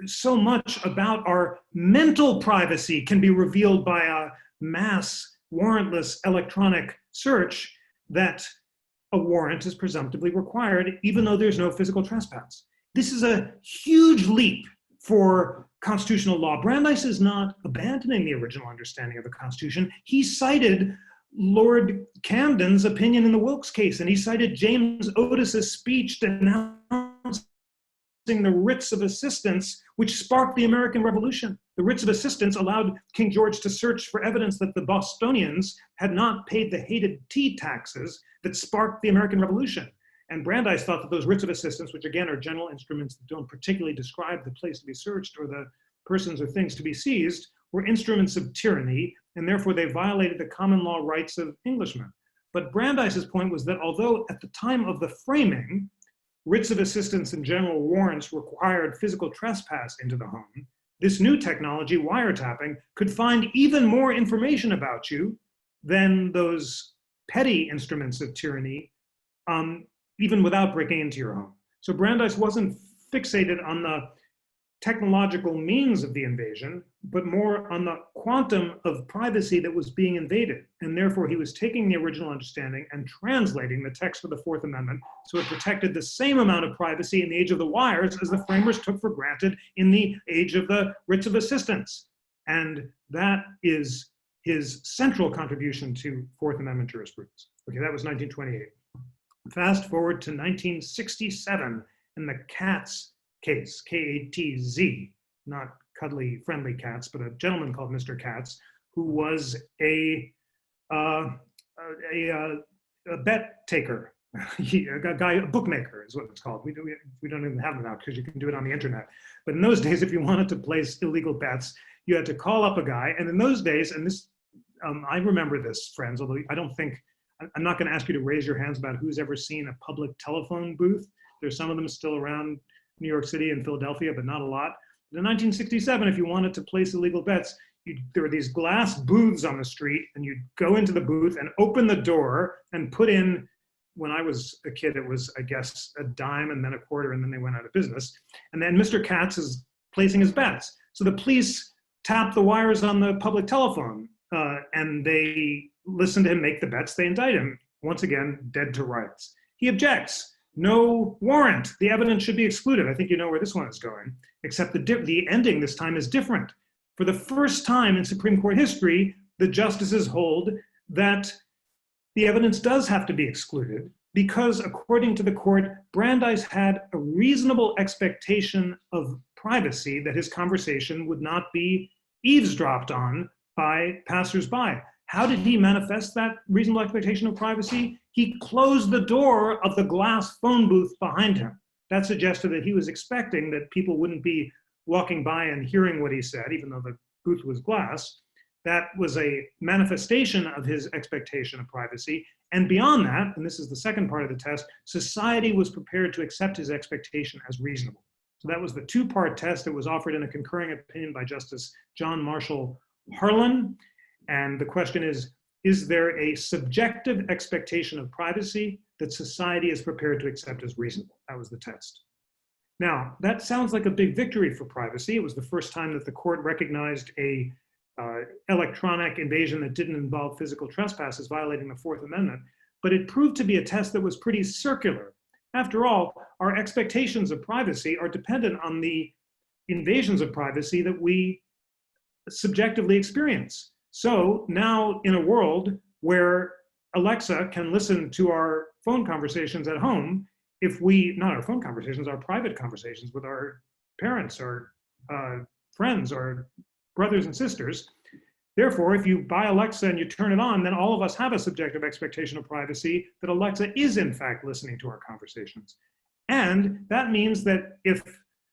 So much about our mental privacy can be revealed by a mass warrantless electronic search that a warrant is presumptively required, even though there's no physical trespass. This is a huge leap for constitutional law. Brandeis is not abandoning the original understanding of the Constitution. He cited Lord Camden's opinion in the Wilkes case, and he cited James Otis's speech denouncing the writs of assistance, which sparked the American Revolution. The writs of assistance allowed King George to search for evidence that the Bostonians had not paid the hated tea taxes that sparked the American Revolution. And Brandeis thought that those writs of assistance, which again are general instruments that don't particularly describe the place to be searched or the persons or things to be seized, were instruments of tyranny, and therefore they violated the common law rights of Englishmen. But Brandeis's point was that although at the time of the framing, writs of assistance and general warrants required physical trespass into the home, this new technology, wiretapping, could find even more information about you than those petty instruments of tyranny, even without breaking into your home. So Brandeis wasn't fixated on the technological means of the invasion, but more on the quantum of privacy that was being invaded. And therefore he was taking the original understanding and translating the text of the Fourth Amendment so it protected the same amount of privacy in the age of the wires as the framers took for granted in the age of the writs of assistance. And that is his central contribution to Fourth Amendment jurisprudence. Okay, that was 1928. Fast forward to 1967 in the Katz case, K-A-T-Z, not cuddly, friendly cats, but a gentleman called Mr. Katz, who was a bet taker, a guy, a bookmaker is what it's called. We don't even have them now because you can do it on the internet. But in those days, if you wanted to place illegal bets, you had to call up a guy. And in those days, and this, I remember this, friends, although I don't think, I'm not going to ask you to raise your hands about who's ever seen a public telephone booth. There's some of them still around New York City and Philadelphia, but not a lot. In 1967, if you wanted to place illegal bets, there were these glass booths on the street, and you'd go into the booth and open the door and put in, when I was a kid, it was, I guess, a dime and then a quarter, and then they went out of business. And then Mr. Katz is placing his bets. So the police tap the wires on the public telephone, and they listen to him make the bets, they indict him. Once again, dead to rights. He objects. No warrant. The evidence should be excluded. I think you know where this one is going, except the ending this time is different. For the first time in Supreme Court history, the justices hold that the evidence does have to be excluded because, according to the court, Brandeis had a reasonable expectation of privacy, that his conversation would not be eavesdropped on by passersby. How did he manifest that reasonable expectation of privacy? He closed the door of the glass phone booth behind him. That suggested that he was expecting that people wouldn't be walking by and hearing what he said, even though the booth was glass. That was a manifestation of his expectation of privacy. And beyond that, and this is the second part of the test, society was prepared to accept his expectation as reasonable. So that was the two-part test that was offered in a concurring opinion by Justice John Marshall Harlan. And the question is there a subjective expectation of privacy that society is prepared to accept as reasonable? That was the test. Now, that sounds like a big victory for privacy. It was the first time that the court recognized a electronic invasion that didn't involve physical trespass as violating the Fourth Amendment, but it proved to be a test that was pretty circular. After all, our expectations of privacy are dependent on the invasions of privacy that we subjectively experience. So now in a world where Alexa can listen to our phone conversations at home, not our phone conversations, our private conversations with our parents or friends or brothers and sisters. Therefore, if you buy Alexa and you turn it on, then all of us have a subjective expectation of privacy that Alexa is in fact listening to our conversations. And that means that if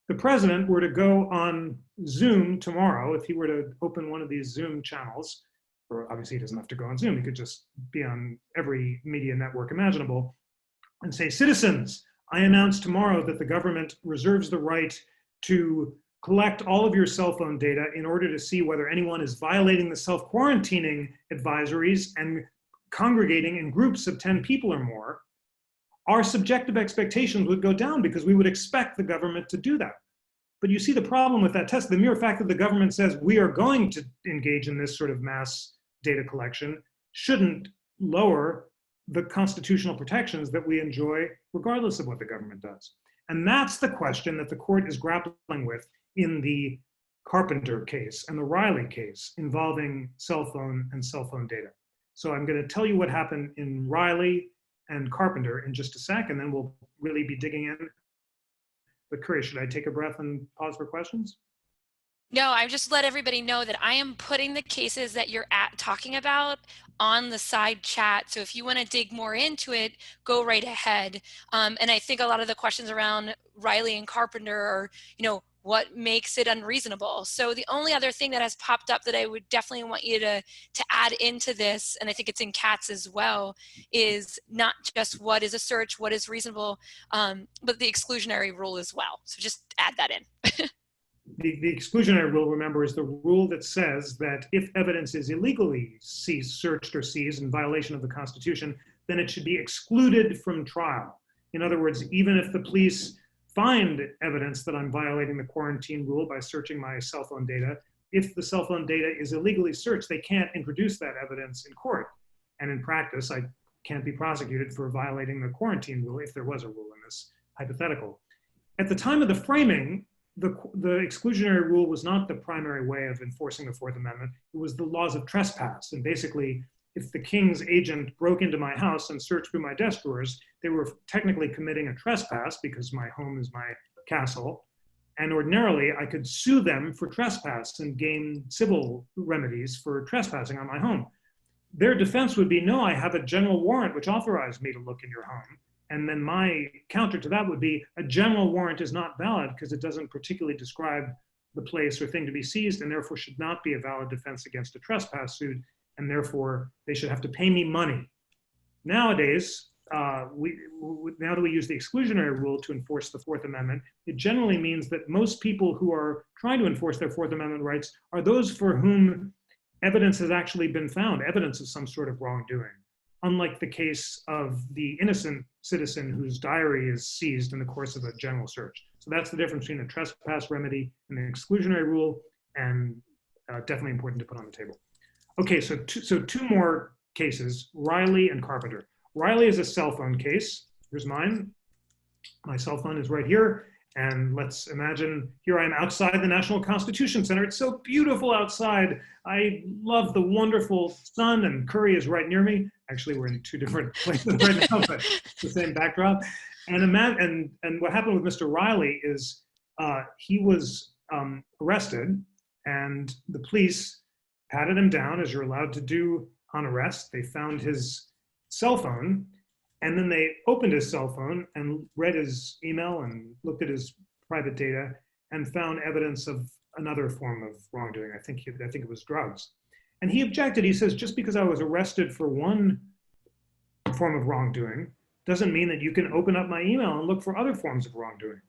the president were to go on Zoom tomorrow, if he were to open one of these Zoom channels, or obviously he doesn't have to go on Zoom, he could just be on every media network imaginable, and say, citizens, I announce tomorrow that the government reserves the right to collect all of your cell phone data in order to see whether anyone is violating the self-quarantining advisories and congregating in groups of 10 people or more, our subjective expectations would go down because we would expect the government to do that. But you see the problem with that test. The mere fact that the government says we are going to engage in this sort of mass data collection shouldn't lower the constitutional protections that we enjoy regardless of what the government does. And that's the question that the court is grappling with in the Carpenter case and the Riley case involving cell phone and cell phone data. So I'm going to tell you what happened in Riley and Carpenter in just a sec, and then we'll really be digging in. But Kerry, should I take a breath and pause for questions? No, I just let everybody know that I am putting the cases that you're talking about on the side chat. So if you want to dig more into it, go right ahead. And I think a lot of the questions around Riley and Carpenter are, what makes it unreasonable? So the only other thing that has popped up that I would definitely want you to add into this, and I think it's in Katz as well, is not just what is a search, what is reasonable, but the exclusionary rule as well. So just add that in. The exclusionary rule, remember, is the rule that says that if evidence is illegally searched or seized in violation of the Constitution, then it should be excluded from trial. In other words, even if the police find evidence that I'm violating the quarantine rule by searching my cell phone data, if the cell phone data is illegally searched, they can't introduce that evidence in court. And in practice, I can't be prosecuted for violating the quarantine rule if there was a rule in this hypothetical. At the time of the framing, the exclusionary rule was not the primary way of enforcing the Fourth Amendment. It was the laws of trespass. And basically, if the king's agent broke into my house and searched through my desk drawers, they were technically committing a trespass because my home is my castle. And ordinarily, I could sue them for trespass and gain civil remedies for trespassing on my home. Their defense would be, no, I have a general warrant which authorized me to look in your home. And then my counter to that would be, a general warrant is not valid because it doesn't particularly describe the place or thing to be seized, and therefore should not be a valid defense against a trespass suit, and therefore they should have to pay me money. Nowadays, now that we use the exclusionary rule to enforce the Fourth Amendment, it generally means that most people who are trying to enforce their Fourth Amendment rights are those for whom evidence has actually been found, evidence of some sort of wrongdoing. Unlike the case of the innocent citizen whose diary is seized in the course of a general search. So that's the difference between a trespass remedy and the exclusionary rule, and definitely important to put on the table. Okay, so two more cases, Riley and Carpenter. Riley is a cell phone case. Here's mine. My cell phone is right here. And let's imagine here I am outside the National Constitution Center. It's so beautiful outside. I love the wonderful sun, and Kerry is right near me. Actually, we're in two different places right now, but it's the same backdrop. And what happened with Mr. Riley is he was arrested, and the police patted him down, as you're allowed to do on arrest. They found his cell phone, and then they opened his cell phone and read his email and looked at his private data and found evidence of another form of wrongdoing. I think it was drugs. And he objected. He says, just because I was arrested for one form of wrongdoing doesn't mean that you can open up my email and look for other forms of wrongdoing.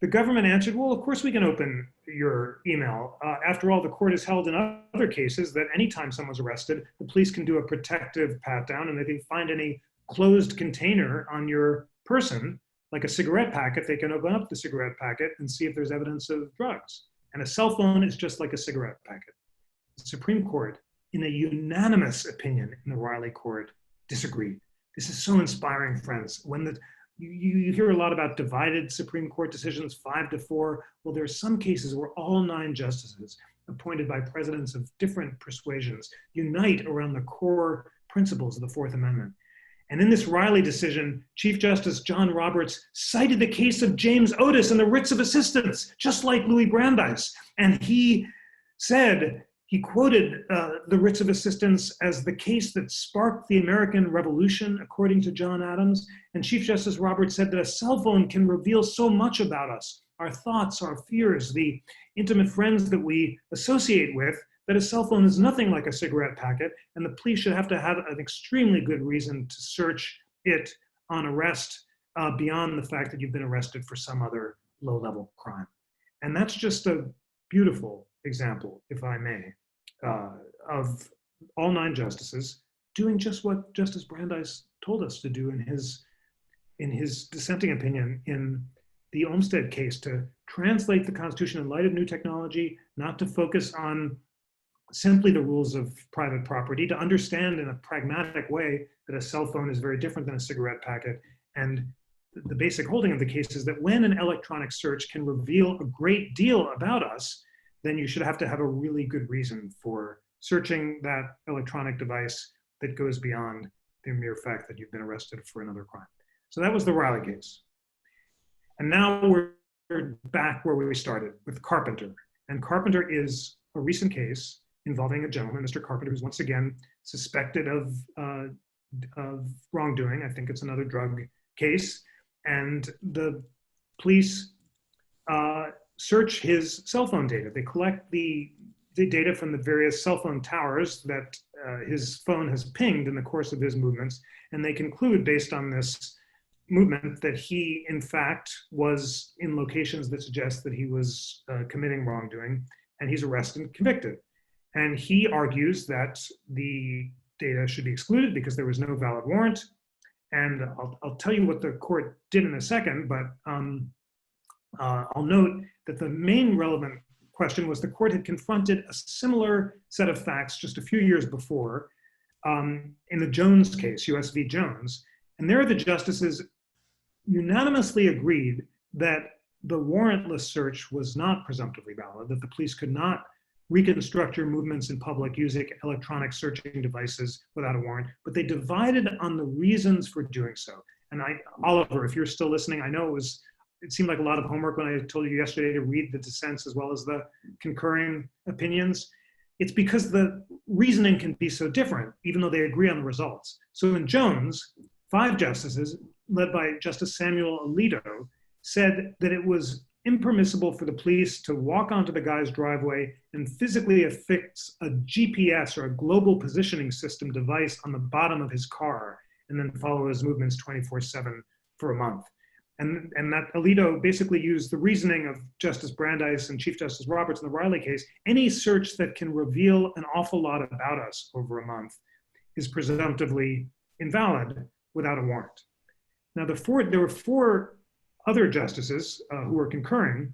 The government answered, well, of course we can open your email. After all, the court has held in other cases that anytime someone's arrested, the police can do a protective pat down, and if they find any closed container on your person, like a cigarette packet, they can open up the cigarette packet and see if there's evidence of drugs. And a cell phone is just like a cigarette packet. The Supreme Court, in a unanimous opinion in the Riley Court, disagreed. This is so inspiring, friends. When you hear a lot about divided Supreme Court decisions, 5-4. Well, there are some cases where all 9 justices, appointed by presidents of different persuasions, unite around the core principles of the Fourth Amendment. And in this Riley decision, Chief Justice John Roberts cited the case of James Otis and the writs of assistance, just like Louis Brandeis. And he said, he quoted the writs of assistance as the case that sparked the American Revolution, according to John Adams. And Chief Justice Roberts said that a cell phone can reveal so much about us, our thoughts, our fears, the intimate friends that we associate with, that a cell phone is nothing like a cigarette packet, and the police should have to have an extremely good reason to search it on arrest beyond the fact that you've been arrested for some other low-level crime. And that's just a beautiful example, if I may, of all 9 justices doing just what Justice Brandeis told us to do in his dissenting opinion in the Olmstead case, to translate the Constitution in light of new technology, not to focus on simply the rules of private property, to understand in a pragmatic way that a cell phone is very different than a cigarette packet. And the basic holding of the case is that when an electronic search can reveal a great deal about us, then you should have to have a really good reason for searching that electronic device that goes beyond the mere fact that you've been arrested for another crime. So that was the Riley case. And now we're back where we started with Carpenter. And Carpenter is a recent case involving a gentleman, Mr. Carpenter, who's once again suspected of wrongdoing. I think it's another drug case. And the police search his cell phone data. They collect the data from the various cell phone towers that his phone has pinged in the course of his movements. And they conclude, based on this movement, that he, in fact, was in locations that suggest that he was committing wrongdoing, and he's arrested and convicted. And he argues that the data should be excluded because there was no valid warrant. And I'll tell you what the court did in a second, but I'll note that the main relevant question was the court had confronted a similar set of facts just a few years before in the Jones case, US v. Jones. And there the justices unanimously agreed that the warrantless search was not presumptively valid, that the police could not reconstruct your movements in public using electronic searching devices without a warrant, but they divided on the reasons for doing so. And Oliver, if you're still listening, I know it seemed like a lot of homework when I told you yesterday to read the dissents as well as the concurring opinions. It's because the reasoning can be so different, even though they agree on the results. So in Jones, 5 justices, led by Justice Samuel Alito, said that it was impermissible for the police to walk onto the guy's driveway and physically affix a GPS, or a global positioning system device, on the bottom of his car and then follow his movements 24/7 for a month. And that Alito basically used the reasoning of Justice Brandeis and Chief Justice Roberts in the Riley case. Any search that can reveal an awful lot about us over a month is presumptively invalid without a warrant. Now, there were 4 other justices who were concurring.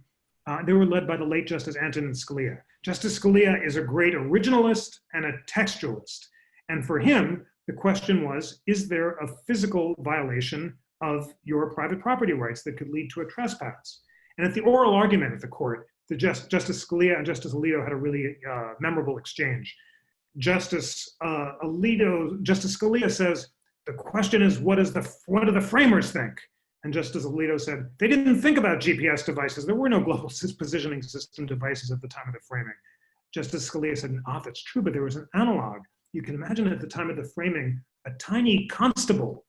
They were led by the late Justice Antonin Scalia. Justice Scalia is a great originalist and a textualist. And for him, the question was, is there a physical violation of your private property rights that could lead to a trespass? And at the oral argument of the court, Justice Scalia and Justice Alito had a really memorable exchange. Justice Scalia says, the question is, what do the framers think? And Justice Alito said, they didn't think about GPS devices. There were no global positioning system devices at the time of the framing. Justice Scalia said, that's true, but there was an analog. You can imagine at the time of the framing, a tiny constable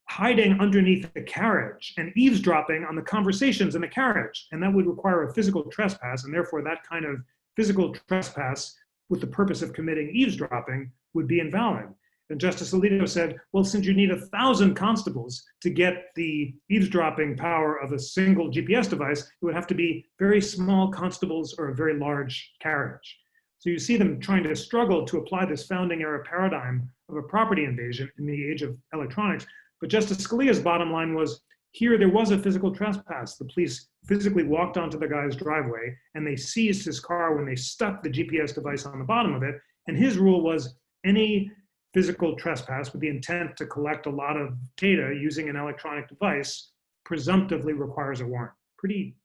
hiding underneath the carriage and eavesdropping on the conversations in the carriage. And that would require a physical trespass. And therefore, that kind of physical trespass with the purpose of committing eavesdropping would be invalid. And Justice Alito said, well, since you need 1,000 constables to get the eavesdropping power of a single GPS device, it would have to be very small constables or a very large carriage. So you see them trying to struggle to apply this founding era paradigm of a property invasion in the age of electronics. But Justice Scalia's bottom line was, here there was a physical trespass. The police physically walked onto the guy's driveway and they seized his car when they stuck the GPS device on the bottom of it. And his rule was any physical trespass with the intent to collect a lot of data using an electronic device presumptively requires a warrant. Pretty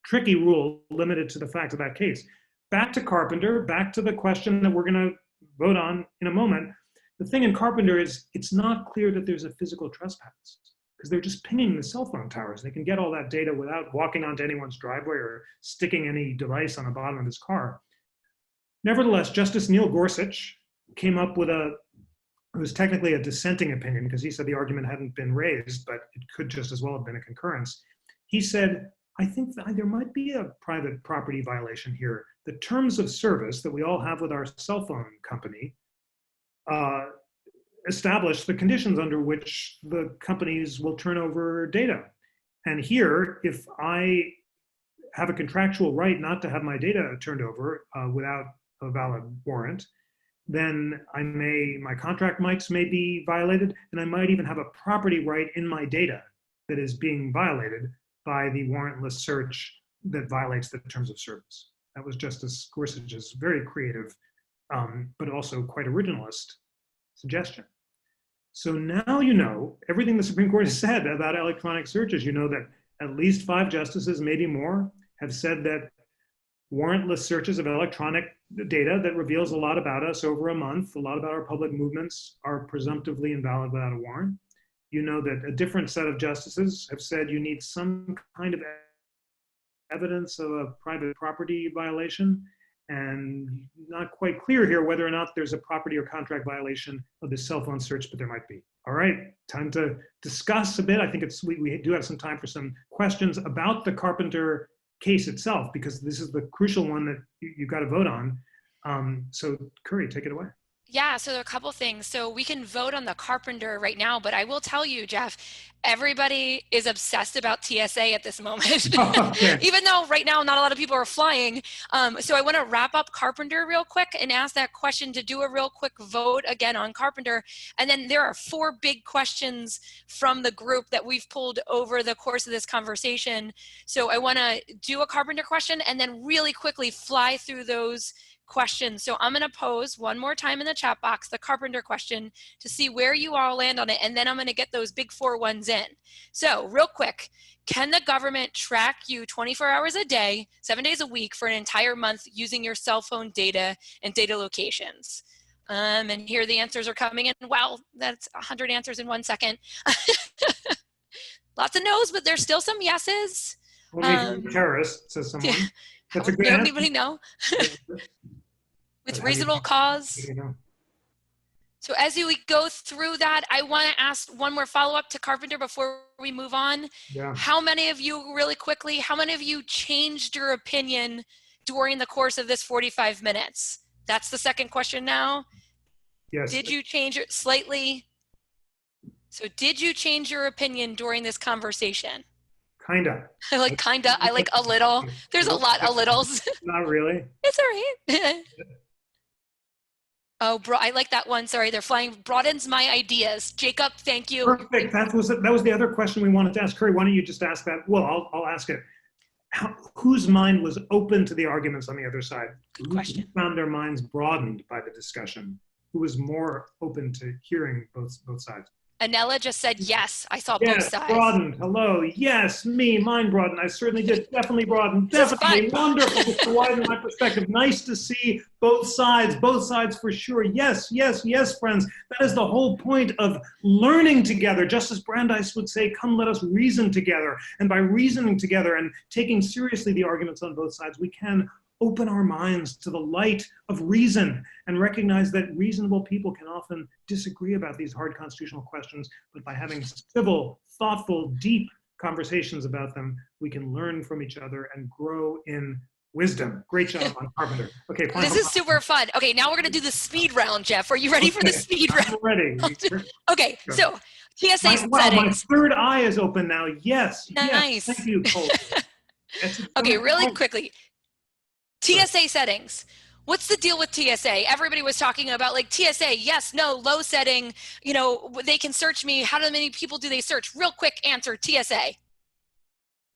tricky rule limited to the facts of that case. Back to Carpenter, back to the question that we're going to vote on in a moment. The thing in Carpenter is it's not clear that there's a physical trespass because they're just pinging the cell phone towers. They can get all that data without walking onto anyone's driveway or sticking any device on the bottom of his car. Nevertheless, Justice Neil Gorsuch came up with it was technically a dissenting opinion because he said the argument hadn't been raised, but it could just as well have been a concurrence. He said, I think that there might be a private property violation here. The terms of service that we all have with our cell phone company establish the conditions under which the companies will turn over data. And here, if I have a contractual right not to have my data turned over without a valid warrant, then my contract rights may be violated, and I might even have a property right in my data that is being violated by the warrantless search that violates the terms of service. That was Justice Gorsuch's very creative, but also quite originalist suggestion. So now you know everything the Supreme Court has said about electronic searches. You know that at least 5 justices, maybe more, have said that warrantless searches of electronic data that reveals a lot about us over a month, a lot about our public movements, are presumptively invalid without a warrant. You know that a different set of justices have said you need some kind of evidence of a private property violation, and not quite clear here whether or not there's a property or contract violation of the cell phone search, but there might be. All right, time to discuss a bit. I think we do have some time for some questions about the Carpenter case itself, because this is the crucial one that you've got to vote on. So Kerry, take it away. Yeah, so there are a couple things. So we can vote on the Carpenter right now, but I will tell you, Jeff, everybody is obsessed about TSA at this moment, Okay. even though right now not a lot of people are flying. So I want to wrap up Carpenter real quick and ask that question to do a real quick vote again on Carpenter. And then there are 4 big questions from the group that we've pulled over the course of this conversation. So I want to do a Carpenter question and then really quickly fly through those questions. So I'm going to pose one more time in the chat box the Carpenter question to see where you all land on it, and then I'm going to get those big 4 ones in. So real quick, can the government track you 24 hours a day, 7 days a week for an entire month using your cell phone data and data locations? And here the answers are coming in. Wow, that's 100 answers in 1 second. Lots of no's, but there's still some yeses. Only terrorists, says someone. Yeah. That's a good answer. Anybody know? With reasonable cause. So as we go through that, I want to ask one more follow-up to Carpenter before we move on. Yeah. How many of you, really quickly, how many of you changed your opinion during the course of this 45 minutes? That's the second question now. Yes. Did you change it slightly? So did you change your opinion during this conversation? Kinda. I like kinda, I like a little. There's a lot of littles. Not really. It's all right. Oh, I like that one. Sorry, they're flying. Broadens my ideas. Jacob, thank you. Perfect. That was the other question we wanted to ask. Kerry, why don't you just ask that? Well, I'll ask it. Whose mind was open to the arguments on the other side? Good question. Who found their minds broadened by the discussion? Who was more open to hearing both sides? Anella just said, yes, I saw both sides. Broadened. Hello. Yes, me. Mine broadened. I certainly did. Definitely broadened. Definitely. Wonderful to widen my perspective. Nice to see both sides for sure. Yes, yes, yes, friends. That is the whole point of learning together. Just as Brandeis would say, come let us reason together. And by reasoning together and taking seriously the arguments on both sides, we can open our minds to the light of reason and recognize that reasonable people can often disagree about these hard constitutional questions, but by having civil, thoughtful, deep conversations about them, we can learn from each other and grow in Wisdom. Great job on Carpenter. Okay, final. This is super fun. Okay, now we're going to do the speed round, Jeff. Are you ready for the speed round? I'm ready. Okay, so TSA Wow, my settings. third eye is open now. Yes. Nice. Yes. Thank you, Cole. Okay, really quickly. TSA settings. What's the deal with TSA? Everybody was talking about like TSA, yes, no, low setting, you know, they can search me. How many people do they search? Real quick answer, TSA.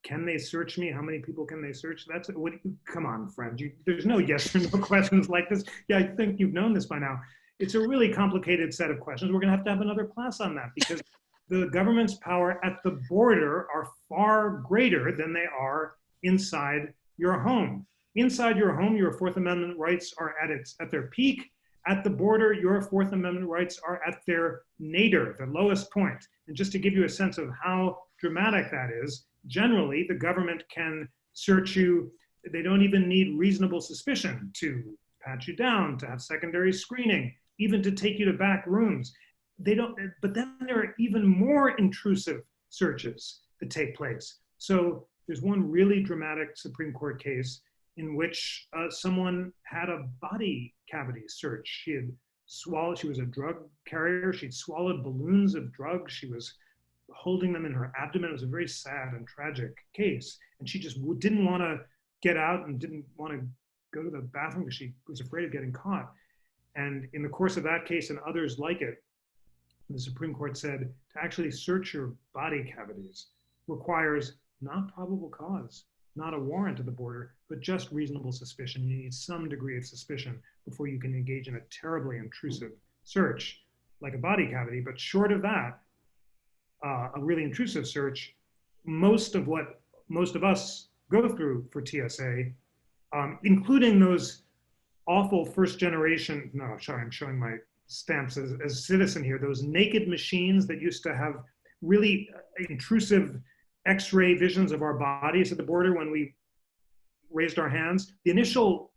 Can they search me? How many people can they search? That's what. Come on, friend. There's no yes or no questions like this. Yeah, I think you've known this by now. It's a really complicated set of questions. We're going to have another class on that because the government's power at the border are far greater than they are inside your home. Inside your home, your Fourth Amendment rights are at their peak. At the border, your Fourth Amendment rights are at their nadir, the lowest point. And just to give you a sense of how dramatic that is, generally, the government can search you. They don't even need reasonable suspicion to pat you down, to have secondary screening, even to take you to back rooms. They don't, but then there are even more intrusive searches that take place. So there's one really dramatic Supreme Court case in which someone had a body cavity search. She was a drug carrier. She'd swallowed balloons of drugs. She was holding them in her abdomen. It was a very sad and tragic case. And she just didn't want to get out and didn't want to go to the bathroom because she was afraid of getting caught. And in the course of that case and others like it, the Supreme Court said to actually search your body cavities requires not probable cause, not a warrant at the border, but just reasonable suspicion. You need some degree of suspicion before you can engage in a terribly intrusive search like a body cavity. But short of that, a really intrusive search, most of what most of us go through for TSA, including those awful first generation, no, sorry, I'm showing my stamps as a citizen here, those naked machines that used to have really intrusive X-ray visions of our bodies at the border when we raised our hands. The initial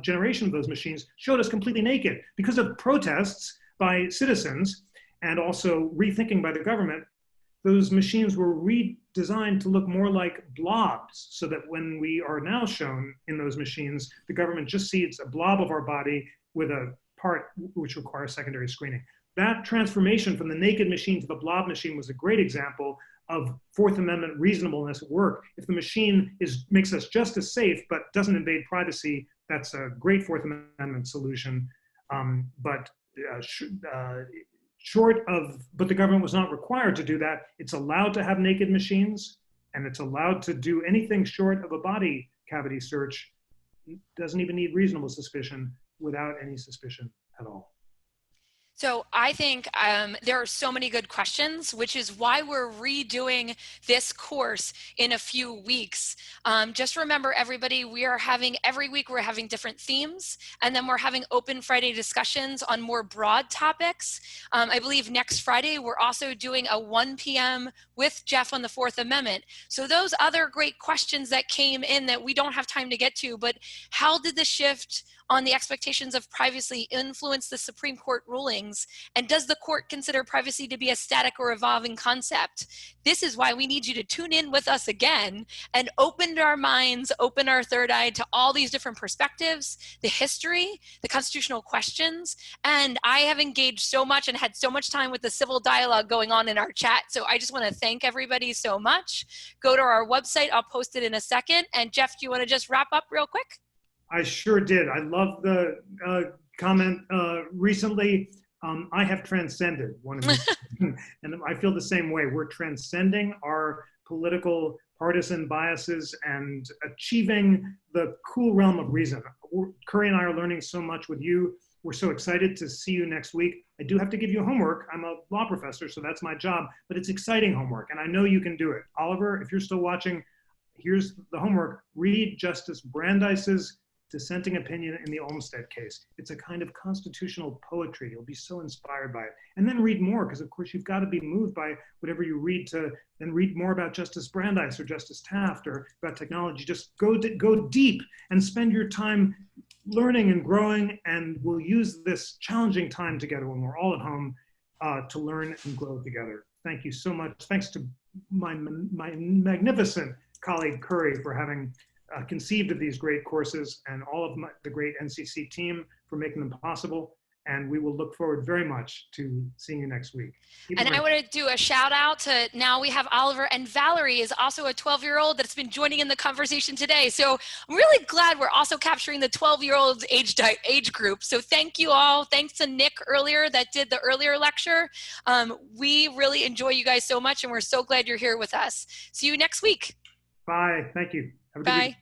generation of those machines showed us completely naked because of protests by citizens and also rethinking by the government. Those machines were redesigned to look more like blobs so that when we are now shown in those machines, the government just sees a blob of our body with a part which requires secondary screening. That transformation from the naked machine to the blob machine was a great example of Fourth Amendment reasonableness at work. If the machine makes us just as safe but doesn't invade privacy, that's a great Fourth Amendment solution. But the government was not required to do that. It's allowed to have naked machines, and it's allowed to do anything short of a body cavity search. It doesn't even need reasonable suspicion without any suspicion at all. So I think there are so many good questions, which is why we're redoing this course in a few weeks. Just remember, everybody, every week we're having different themes, and then we're having open Friday discussions on more broad topics. I believe next Friday we're also doing a 1 p.m. with Jeff on the Fourth Amendment. So those other great questions that came in that we don't have time to get to, but how did the shift on the expectations of privacy influence the Supreme Court rulings? And does the court consider privacy to be a static or evolving concept? This is why we need you to tune in with us again and open our minds, open our third eye to all these different perspectives, the history, the constitutional questions. And I have engaged so much and had so much time with the civil dialogue going on in our chat. So I just want to thank everybody so much. Go to our website. I'll post it in a second. And Jeff, do you want to just wrap up real quick? I sure did. I love the comment recently. I have transcended one of these, and I feel the same way. We're transcending our political partisan biases and achieving the cool realm of reason. Kerry and I are learning so much with you. We're so excited to see you next week. I do have to give you homework. I'm a law professor, so that's my job, but it's exciting homework, and I know you can do it. Oliver, if you're still watching, here's the homework. Read Justice Brandeis's dissenting opinion in the Olmstead case. It's a kind of constitutional poetry. You'll be so inspired by it. And then read more, because of course you've got to be moved by whatever you read to then read more about Justice Brandeis or Justice Taft or about technology. Just go deep and spend your time learning and growing, and we'll use this challenging time together when we're all at home to learn and grow together. Thank you so much. Thanks to my magnificent colleague Kerry for having conceived of these great courses, and all of the great NCC team for making them possible. And we will look forward very much to seeing you next week. And I want to do a shout out to, now we have Oliver, and Valerie is also a 12-year-old that's been joining in the conversation today. So I'm really glad we're also capturing the 12-year-old age group. So thank you all. Thanks to Nick earlier that did the earlier lecture. We really enjoy you guys so much, and we're so glad you're here with us. See you next week. Bye. Thank you. Have a good Bye. week.